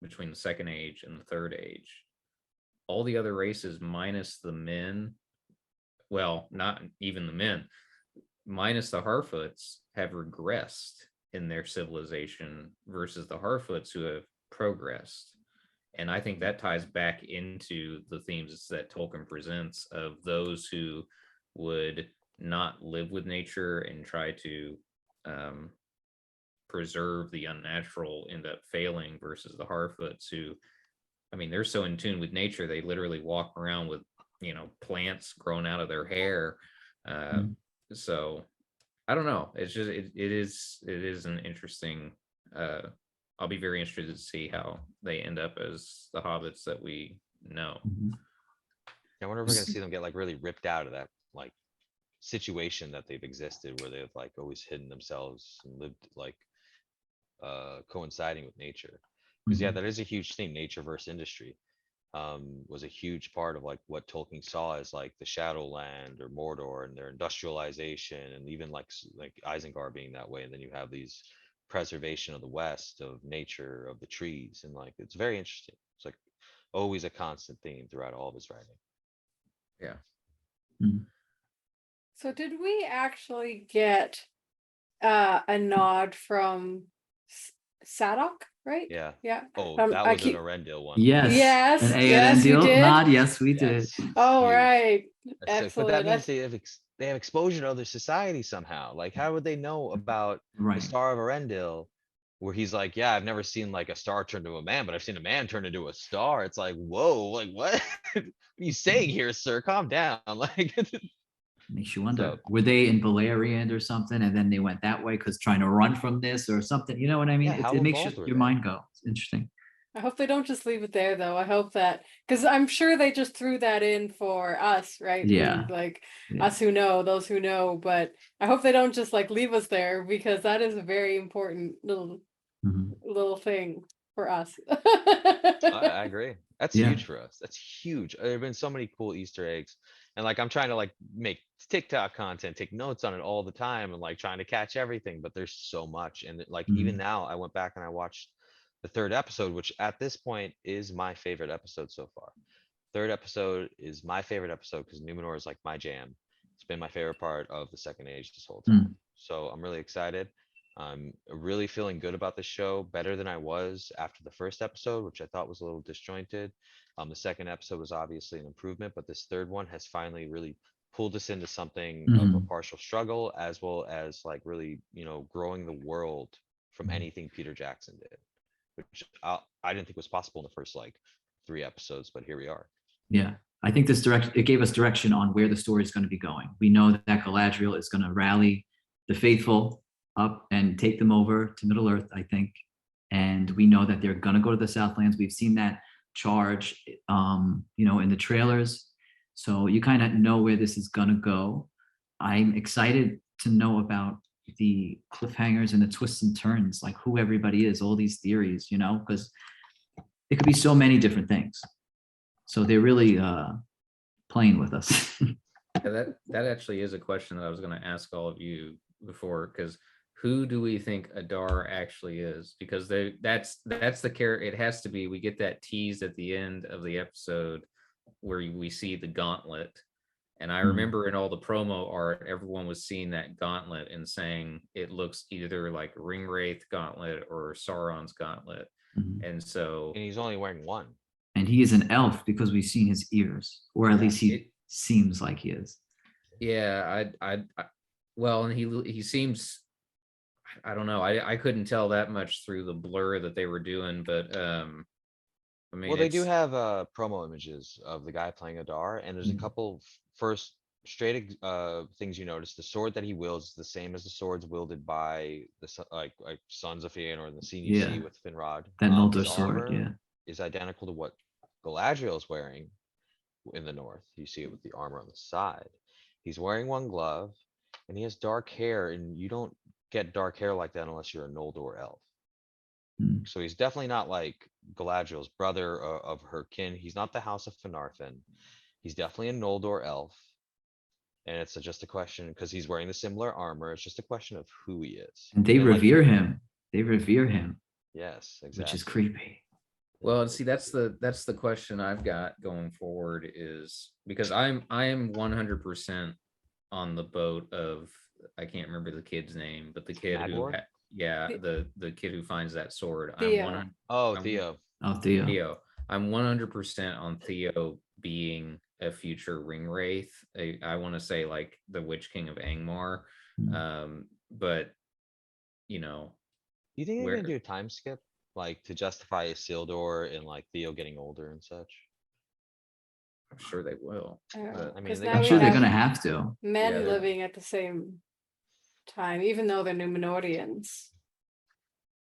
between the Second Age and the Third Age, all the other races minus the men, well, not even the men, minus the Harfoots, have regressed in their civilization versus the Harfoots who have progressed. And I think that ties back into the themes that Tolkien presents of those who would not live with nature and try to preserve the unnatural, end up failing, versus the Harfoots who, I mean, they're so in tune with nature, they literally walk around with, plants growing out of their hair. So I don't know. It's just, it is an interesting, I'll be very interested to see how they end up as the hobbits that we know. I wonder if we're gonna see them get like really ripped out of that like situation that they've existed, where they've like always hidden themselves and lived like coinciding with nature. Because yeah, that is a huge thing. Nature versus industry was a huge part of like what Tolkien saw as like the Shadowland or Mordor and their industrialization, and even like Isengard being that way. And then you have these preservation of the West, of nature, of the trees, and like it's very interesting. It's like always a constant theme throughout all of his writing. Yeah. So did we actually get a nod from Sadok, right? Yeah. Yeah. Oh, I that was keep- an Arendelle one. Yes. Yes, An yes, we Aodendil did. nod. Yes, we did. Yes. Oh, Huge. right. That's sick. But Excellent. that means they have exposure to other societies somehow. Like, how would they know about the Right. Star of Arendelle, where he's like, yeah, I've never seen like a star turn to a man, but I've seen a man turn into a star. It's like, whoa, like what? What are you saying here, sir? Calm down. Like, Makes you wonder. So- Were they in Beleriand or something, and then they went that way because trying to run from this or something? You know what I mean? Yeah, how It makes involved were your they? mind go. It's interesting. I hope they don't just leave it there, though. I hope that, because I'm sure they just threw that in for us, right? Yeah. Like Yeah. us who know, those who know. But I hope they don't just like leave us there, because that is a very important little thing for us. I agree. That's Yeah. huge for us. That's huge. There have been so many cool Easter eggs. And like I'm trying to like make TikTok content, take notes on it all the time, and like trying to catch everything, but there's so much. And like even now I went back and I watched the third episode, which at this point is my favorite episode so far. Third episode is my favorite episode because Numenor is like my jam. It's been my favorite part of the Second Age this whole time. So I'm really excited. I'm really feeling good about the show, better than I was after the first episode, which I thought was a little disjointed. The second episode was obviously an improvement, but this third one has finally really pulled us into something of a partial struggle, as well as like really, growing the world from anything Peter Jackson did. which I didn't think was possible in the first like 3 episodes, but here we are. Yeah, I think it gave us direction on where the story is going to be going. We know that Galadriel is going to rally the faithful up and take them over to Middle Earth, I think. And we know that they're going to go to the Southlands. We've seen that charge, in the trailers. So you kind of know where this is going to go. I'm excited to know about the cliffhangers and the twists and turns, like who everybody is, all these theories, because it could be so many different things. So they're really playing with us. That actually is a question that I was going to ask all of you before, because who do we think Adar actually is? Because that's the character. It has to be. We get that tease at the end of the episode where we see the gauntlet. And I remember in all the promo art, everyone was seeing that gauntlet and saying it looks either like Ringwraith gauntlet or Sauron's gauntlet. And so, And he's only wearing one. And he is an elf because we've seen his ears, or at least he seems like he is. Yeah, well, and he seems, I don't know. I couldn't tell that much through the blur that they were doing, but I mean, Well, they do have promo images of the guy playing Adar, and there's a couple first straight things you notice. The sword that he wields is the same as the swords wielded by the like Sons of Fëanor and the scene you see with Finrod. That Noldor His sword, armor is identical to what Galadriel is wearing in the north. You see it with the armor on the side. He's wearing one glove, and he has dark hair, and you don't get dark hair like that unless you're a Noldor elf. So he's definitely not like Galadriel's brother of her kin. He's not the House of Finarfin. He's definitely a Noldor elf. And it's just a question, because he's wearing the similar armor. It's just a question of who he is. And they revere him. They revere him. Yes, exactly. Which is creepy. Well, and see, that's the question I've got going forward, is because I am 100% on the boat of, I can't remember the kid's name, but the kid who the kid who finds that sword. Theo. Theo. Theo. I'm 100% on Theo being a future Ringwraith. I want to say like the Witch King of Angmar. But Do you think they're gonna do a time skip, like to justify Isildur and like Theo getting older and such? I'm sure they will. I mean, I'm sure they're gonna have to. Men living at the same time, even though they're Numenorians.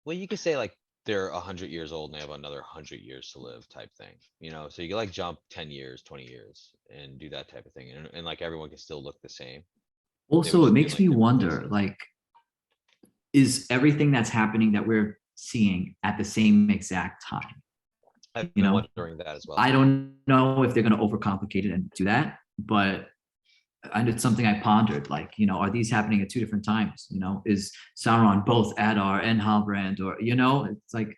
Well, you could say like they're 100 years old and they have another 100 years to live type thing, so you can like jump 10 years, 20 years and do that type of thing. And like everyone can still look the same. Also, it makes me wonder, like, is everything that's happening that we're seeing at the same exact time? I've been wondering that as well. I don't know if they're going to overcomplicate it and do that, but it's something I pondered, like, are these happening at 2 different times? Is Sauron both Adar and Halbrand, or, it's like,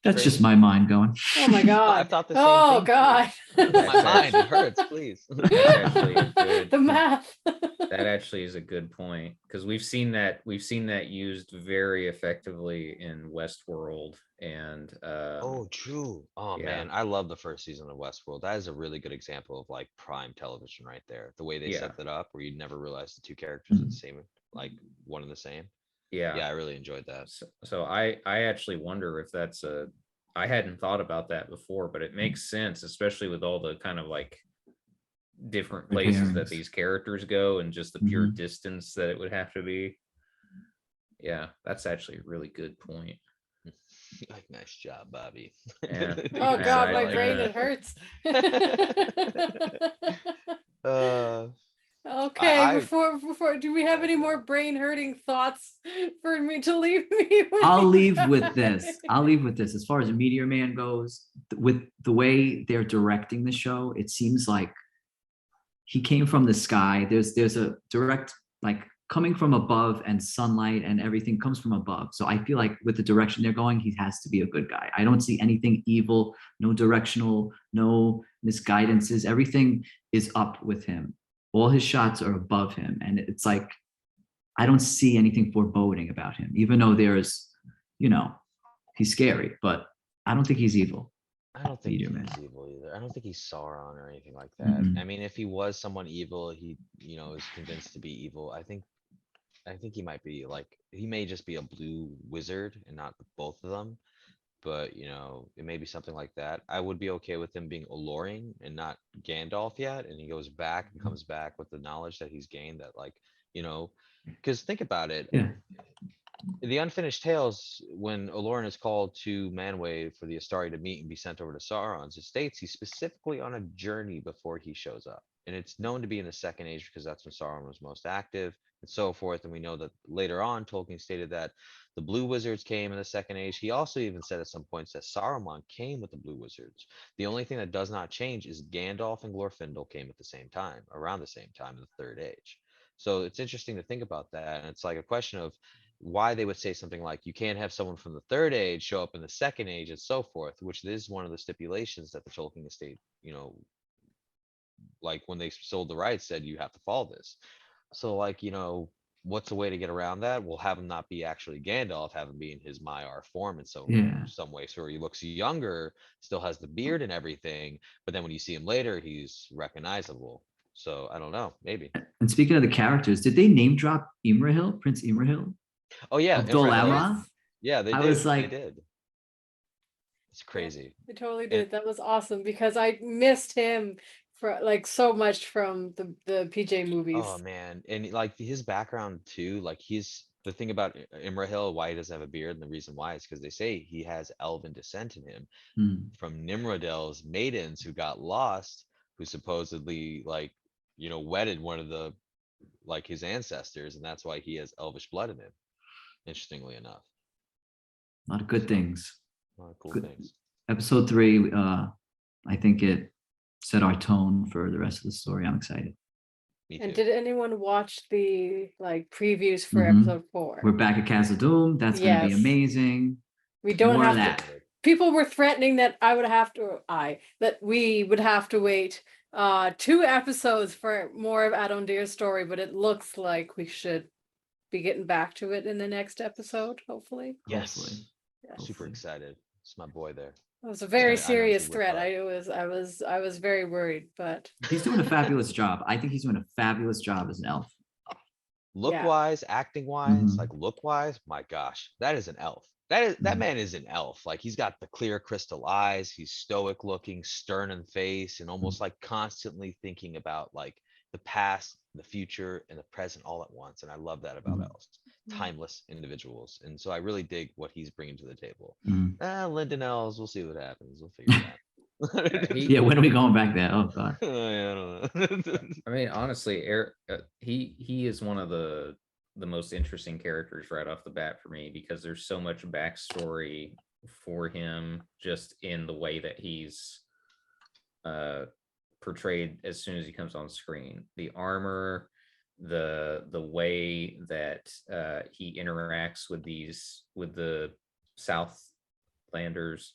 that's just my mind going. Oh my God. I thought the same thing. God. My mind, it hurts, please. The math. That actually is a good point, because we've seen that used very effectively in Westworld, and oh, true. Oh man, I love the first season of Westworld. That is a really good example of like prime television right there. The way they set that up, where you'd never realize the two characters are the same, like one and the same. Yeah, I really enjoyed that. So I actually wonder if that's I hadn't thought about that before, but it makes sense, especially with all the kind of like different places that these characters go and just the pure distance that it would have to be. Yeah, that's actually a really good point. Like, nice job, Bobby. Yeah. Oh God, my brain, it hurts. Okay, before, do we have any more brain hurting thoughts for me to leave me with? I'll leave with this. As far as Meteor Man goes, with the way they're directing the show, it seems like he came from the sky. There's a direct, like, coming from above, and sunlight and everything comes from above. So I feel like with the direction they're going, he has to be a good guy. I don't see anything evil, no directional, no misguidances. Everything is up with him. All his shots are above him. And it's like, I don't see anything foreboding about him, even though there's, he's scary, but I don't think he's evil. I don't think he's evil either. I don't think he's Sauron or anything like that. I mean, if he was someone evil, he, is convinced to be evil. I think he might be like, he may just be a blue wizard and not both of them. but you know, it may be something like that. I would be okay with him being alluring and not Gandalf yet, and he goes back and comes back with the knowledge that he's gained, that like, you know, because think about it, Yeah. the Unfinished Tales, when Olorin is called to Manwë for the Astari to meet and be sent over to Sauron's estates, he's specifically on a journey before he shows up. And it's known to be in the Second Age because that's when Sauron was most active and so forth. And we know that later on, Tolkien stated that the Blue Wizards came in the Second Age. He also even said at some points that Saruman came with the Blue Wizards. The only thing that does not change is Gandalf and Glorfindel came at the same time, around the same time in the Third Age. So it's interesting to think about that. And it's like a question of why they would say something like you can't have someone from the Third Age show up in the Second Age and so forth, which is one of the stipulations that the Tolkien estate, you know, like when they sold the rights, said you have to follow this. So like, you know, what's a way to get around that? We'll have him not be actually Gandalf, have him be in his Maiar form in some way, so he looks younger, still has the beard and everything, but then when you see him later, he's recognizable. So I don't know, maybe. And speaking of the characters, did they name drop Imrahil, Prince Imrahil? Oh yeah, Of Dol Imrahil. Amroth? Yeah, they I did. was like, they did. It's crazy. I totally did. That was awesome because I missed him for like so much from the PJ movies. Oh man, and like his background too, like he's the thing about Imrahil, why he doesn't have a beard, and the reason why is because they say he has elven descent in him from Nimrodil's maidens who got lost, who supposedly like, you know, wedded one of the like his ancestors, and that's why he has elvish blood in him. Interestingly enough, a lot of good things. a lot of cool Good. things. Episode 3, I think it set our tone for the rest of the story. I'm excited. Me And too. did anyone watch the like previews for episode 4? We're back at Castle Doom. That's going to be Yes. amazing. We don't More have of to. that. People were threatening that we would have to wait 2 episodes for more of Adondir's story, but it looks like we should be getting back to it in the next episode, hopefully. Yes. Hopefully. Yeah. Super Hopefully. excited. It's my boy there. It was a very I know serious he would threat. love. I was very worried, but He's doing a fabulous job. I think he's doing a fabulous job as an elf. Look Yeah. wise, acting wise, like look wise, my gosh, that is an elf. That man is an elf. Like he's got the clear crystal eyes, he's stoic looking, stern in face, and almost like constantly thinking about like the past, the future, and the present all at once. And I love that about elves, timeless individuals. And so I really dig what he's bringing to the table. Lyndon elves, we'll see what happens. We'll figure it out. Yeah, when are we going back there? Oh god. I don't know. I mean, honestly, Eric, he is one of the most interesting characters right off the bat for me because there's so much backstory for him just in the way that he's portrayed as soon as he comes on screen. The armor, the way that he interacts with the Southlanders,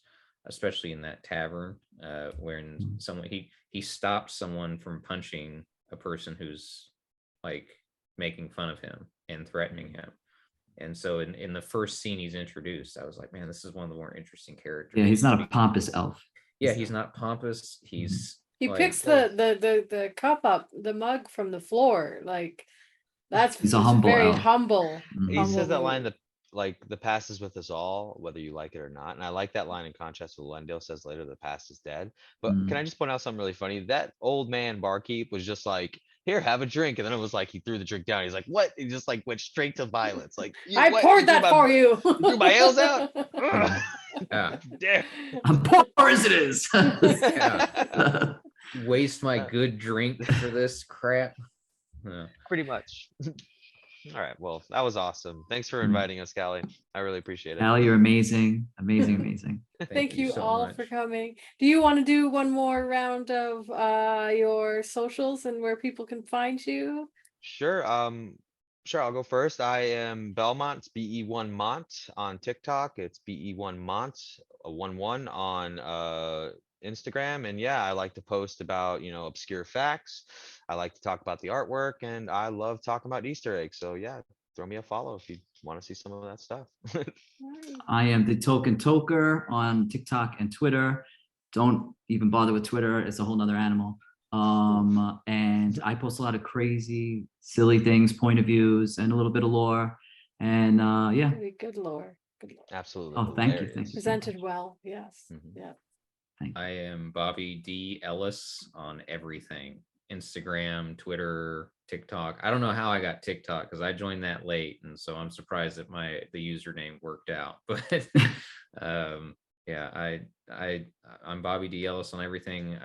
especially in that tavern, when someone he stopped someone from punching a person who's like making fun of him and threatening him. And so in the first scene he's introduced, I was like, man, this is one of the more interesting characters. Yeah, he's not a pompous elf. Yeah, he's not pompous. He like, picks the cup up, the mug from the floor. Like He's a humble very elf. humble. He humble says that mood. line that like the past is with us all, whether you like it or not. And I like that line in contrast to what Lendale says later, the past is dead. But can I just point out something really funny? That old man barkeep was just like, here, have a drink. And then it was like he threw the drink down. He's like, what? He just like went straight to violence. Like I poured that for you. You threw my ales out? yeah. Damn. I'm poor as it is. Yeah. Waste my good drink for this crap. Yeah. Pretty much. All right. Well, that was awesome. Thanks for inviting us, Callie. I really appreciate it. Callie, you're amazing. Amazing. Thank you so all much. for coming. Do you want to do one more round of your socials and where people can find you? Sure. Sure. I'll go first. I am Belmont. It's BE1 Mont on TikTok. It's BE1 Mont 11 on Instagram. And yeah, I like to post about, you know, obscure facts. I like to talk about the artwork, and I love talking about Easter eggs. So yeah, throw me a follow if you want to see some of that stuff. I am the Token Toker on TikTok and Twitter. Don't even bother with Twitter. It's a whole nother animal. And I post a lot of crazy, silly things, point of views, and a little bit of lore. And yeah. Very good lore. Absolutely. Oh, thank you, hilarious. thank you. Presented well. Yes. Mhm. Yeah. I am Bobby D. Ellis on everything. Instagram, Twitter, TikTok. I don't know how I got TikTok because I joined that late, and so I'm surprised that the username worked out. But yeah, I'm Bobby D. Ellis on everything.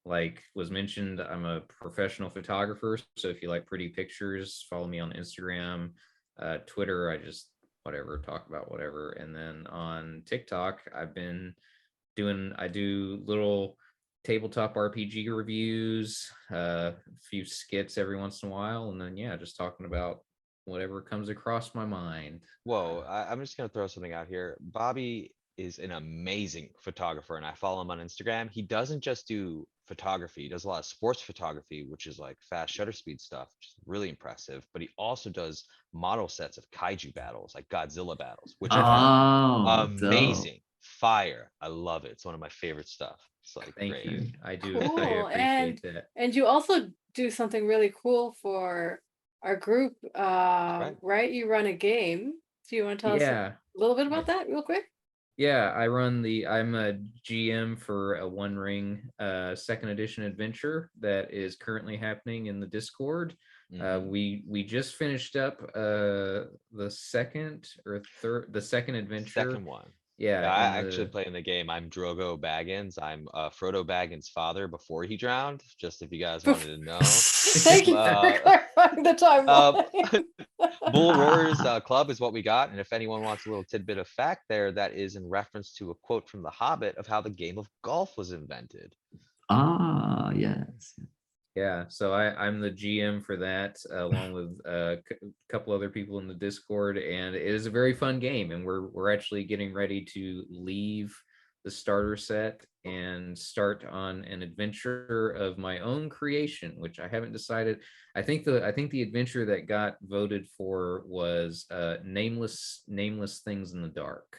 Like was mentioned, I'm a professional photographer. So if you like pretty pictures, follow me on Instagram, Twitter. I just whatever, talk about whatever. And then on TikTok, I do little tabletop RPG reviews, a few skits every once in a while, and then yeah, just talking about whatever comes across my mind. Whoa, I'm just gonna throw something out here. Bobby is an amazing photographer, and I follow him on Instagram. He doesn't just do photography; he does a lot of sports photography, which is like fast shutter speed stuff, which is really impressive. But he also does model sets of kaiju battles, like Godzilla battles, which are Oh, dope. amazing, fire. I love it. It's one of my favorite stuff. It's like Thank great. you. I do. I Cool. appreciate that. And you also do something really cool for our group, right. right? You run a game. Do you want to tell us a Yeah. little bit about that real quick? Yeah, I'm a GM for a One Ring second edition adventure that is currently happening in the Discord. Mhm. We just finished up the second adventure. Second one. Yeah, Yeah, I in actually the play in the game. I'm Drogo Baggins. I'm Frodo Baggins' father before he drowned. Just if you guys wanted to know. Thank you for Uh, clarifying the timeline. Bull Roarers Club is what we got. And if anyone wants a little tidbit of fact there, that is in reference to a quote from The Hobbit of how the game of golf was invented. Ah, yes. Yeah, so I'm the GM for that, along with a couple other people in the Discord, and it is a very fun game. And we're actually getting ready to leave the starter set and start on an adventure of my own creation, which I haven't decided. I think the adventure that got voted for was nameless things in the dark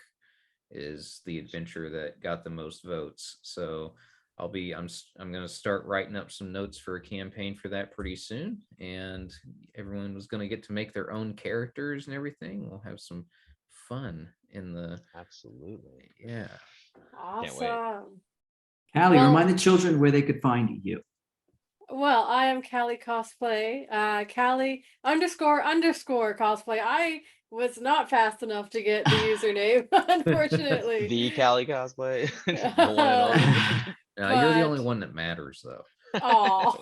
is the adventure that got the most votes. So I'm going to start writing up some notes for a campaign for that pretty soon, and everyone was going to get to make their own characters and everything. We'll have some fun in the Absolutely. yeah. Can't wait. Awesome. Callie, Well- remind the children where they could find you. Well, I am KaliCosplay, Kali __ cosplay. I was not fast enough to get the username, unfortunately. The KaliCosplay. The one and only. You're the only But- one that matters, though. Oh,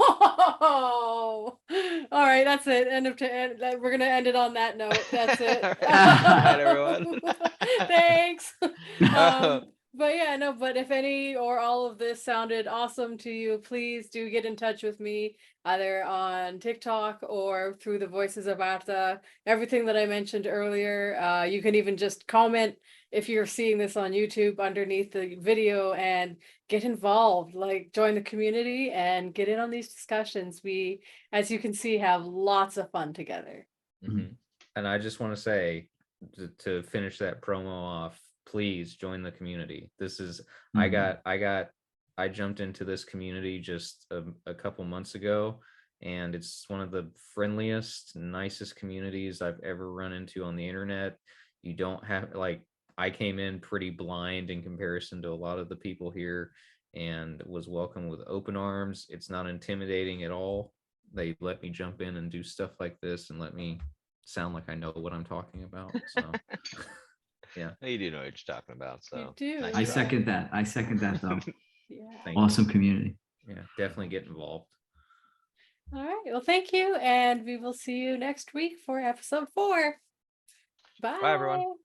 all right, that's it. We're gonna end it on that note. That's it. All right, everyone. Thanks. But yeah, no, but if any or all of this sounded awesome to you, please do get in touch with me either on TikTok or through the Voices of Arda. Everything that I mentioned earlier, you can even just comment if you're seeing this on YouTube underneath the video and get involved, like join the community and get in on these discussions. We, as you can see, have lots of fun together. Mhm. And I just want to say to finish that promo off, please join the community. This is I jumped into this community just a couple months ago, and it's one of the friendliest, nicest communities I've ever run into on the internet. You don't have I came in pretty blind in comparison to a lot of the people here, and was welcomed with open arms. It's not intimidating at all. They let me jump in and do stuff like this and let me sound like I know what I'm talking about. So yeah. You do know what you're talking about. So do. nice I try. second that. I second that, though. Yeah. Thank you. Awesome community. Yeah, definitely get involved. All right. Well, thank you. And we will see you next week for episode 4. Bye. Bye, everyone.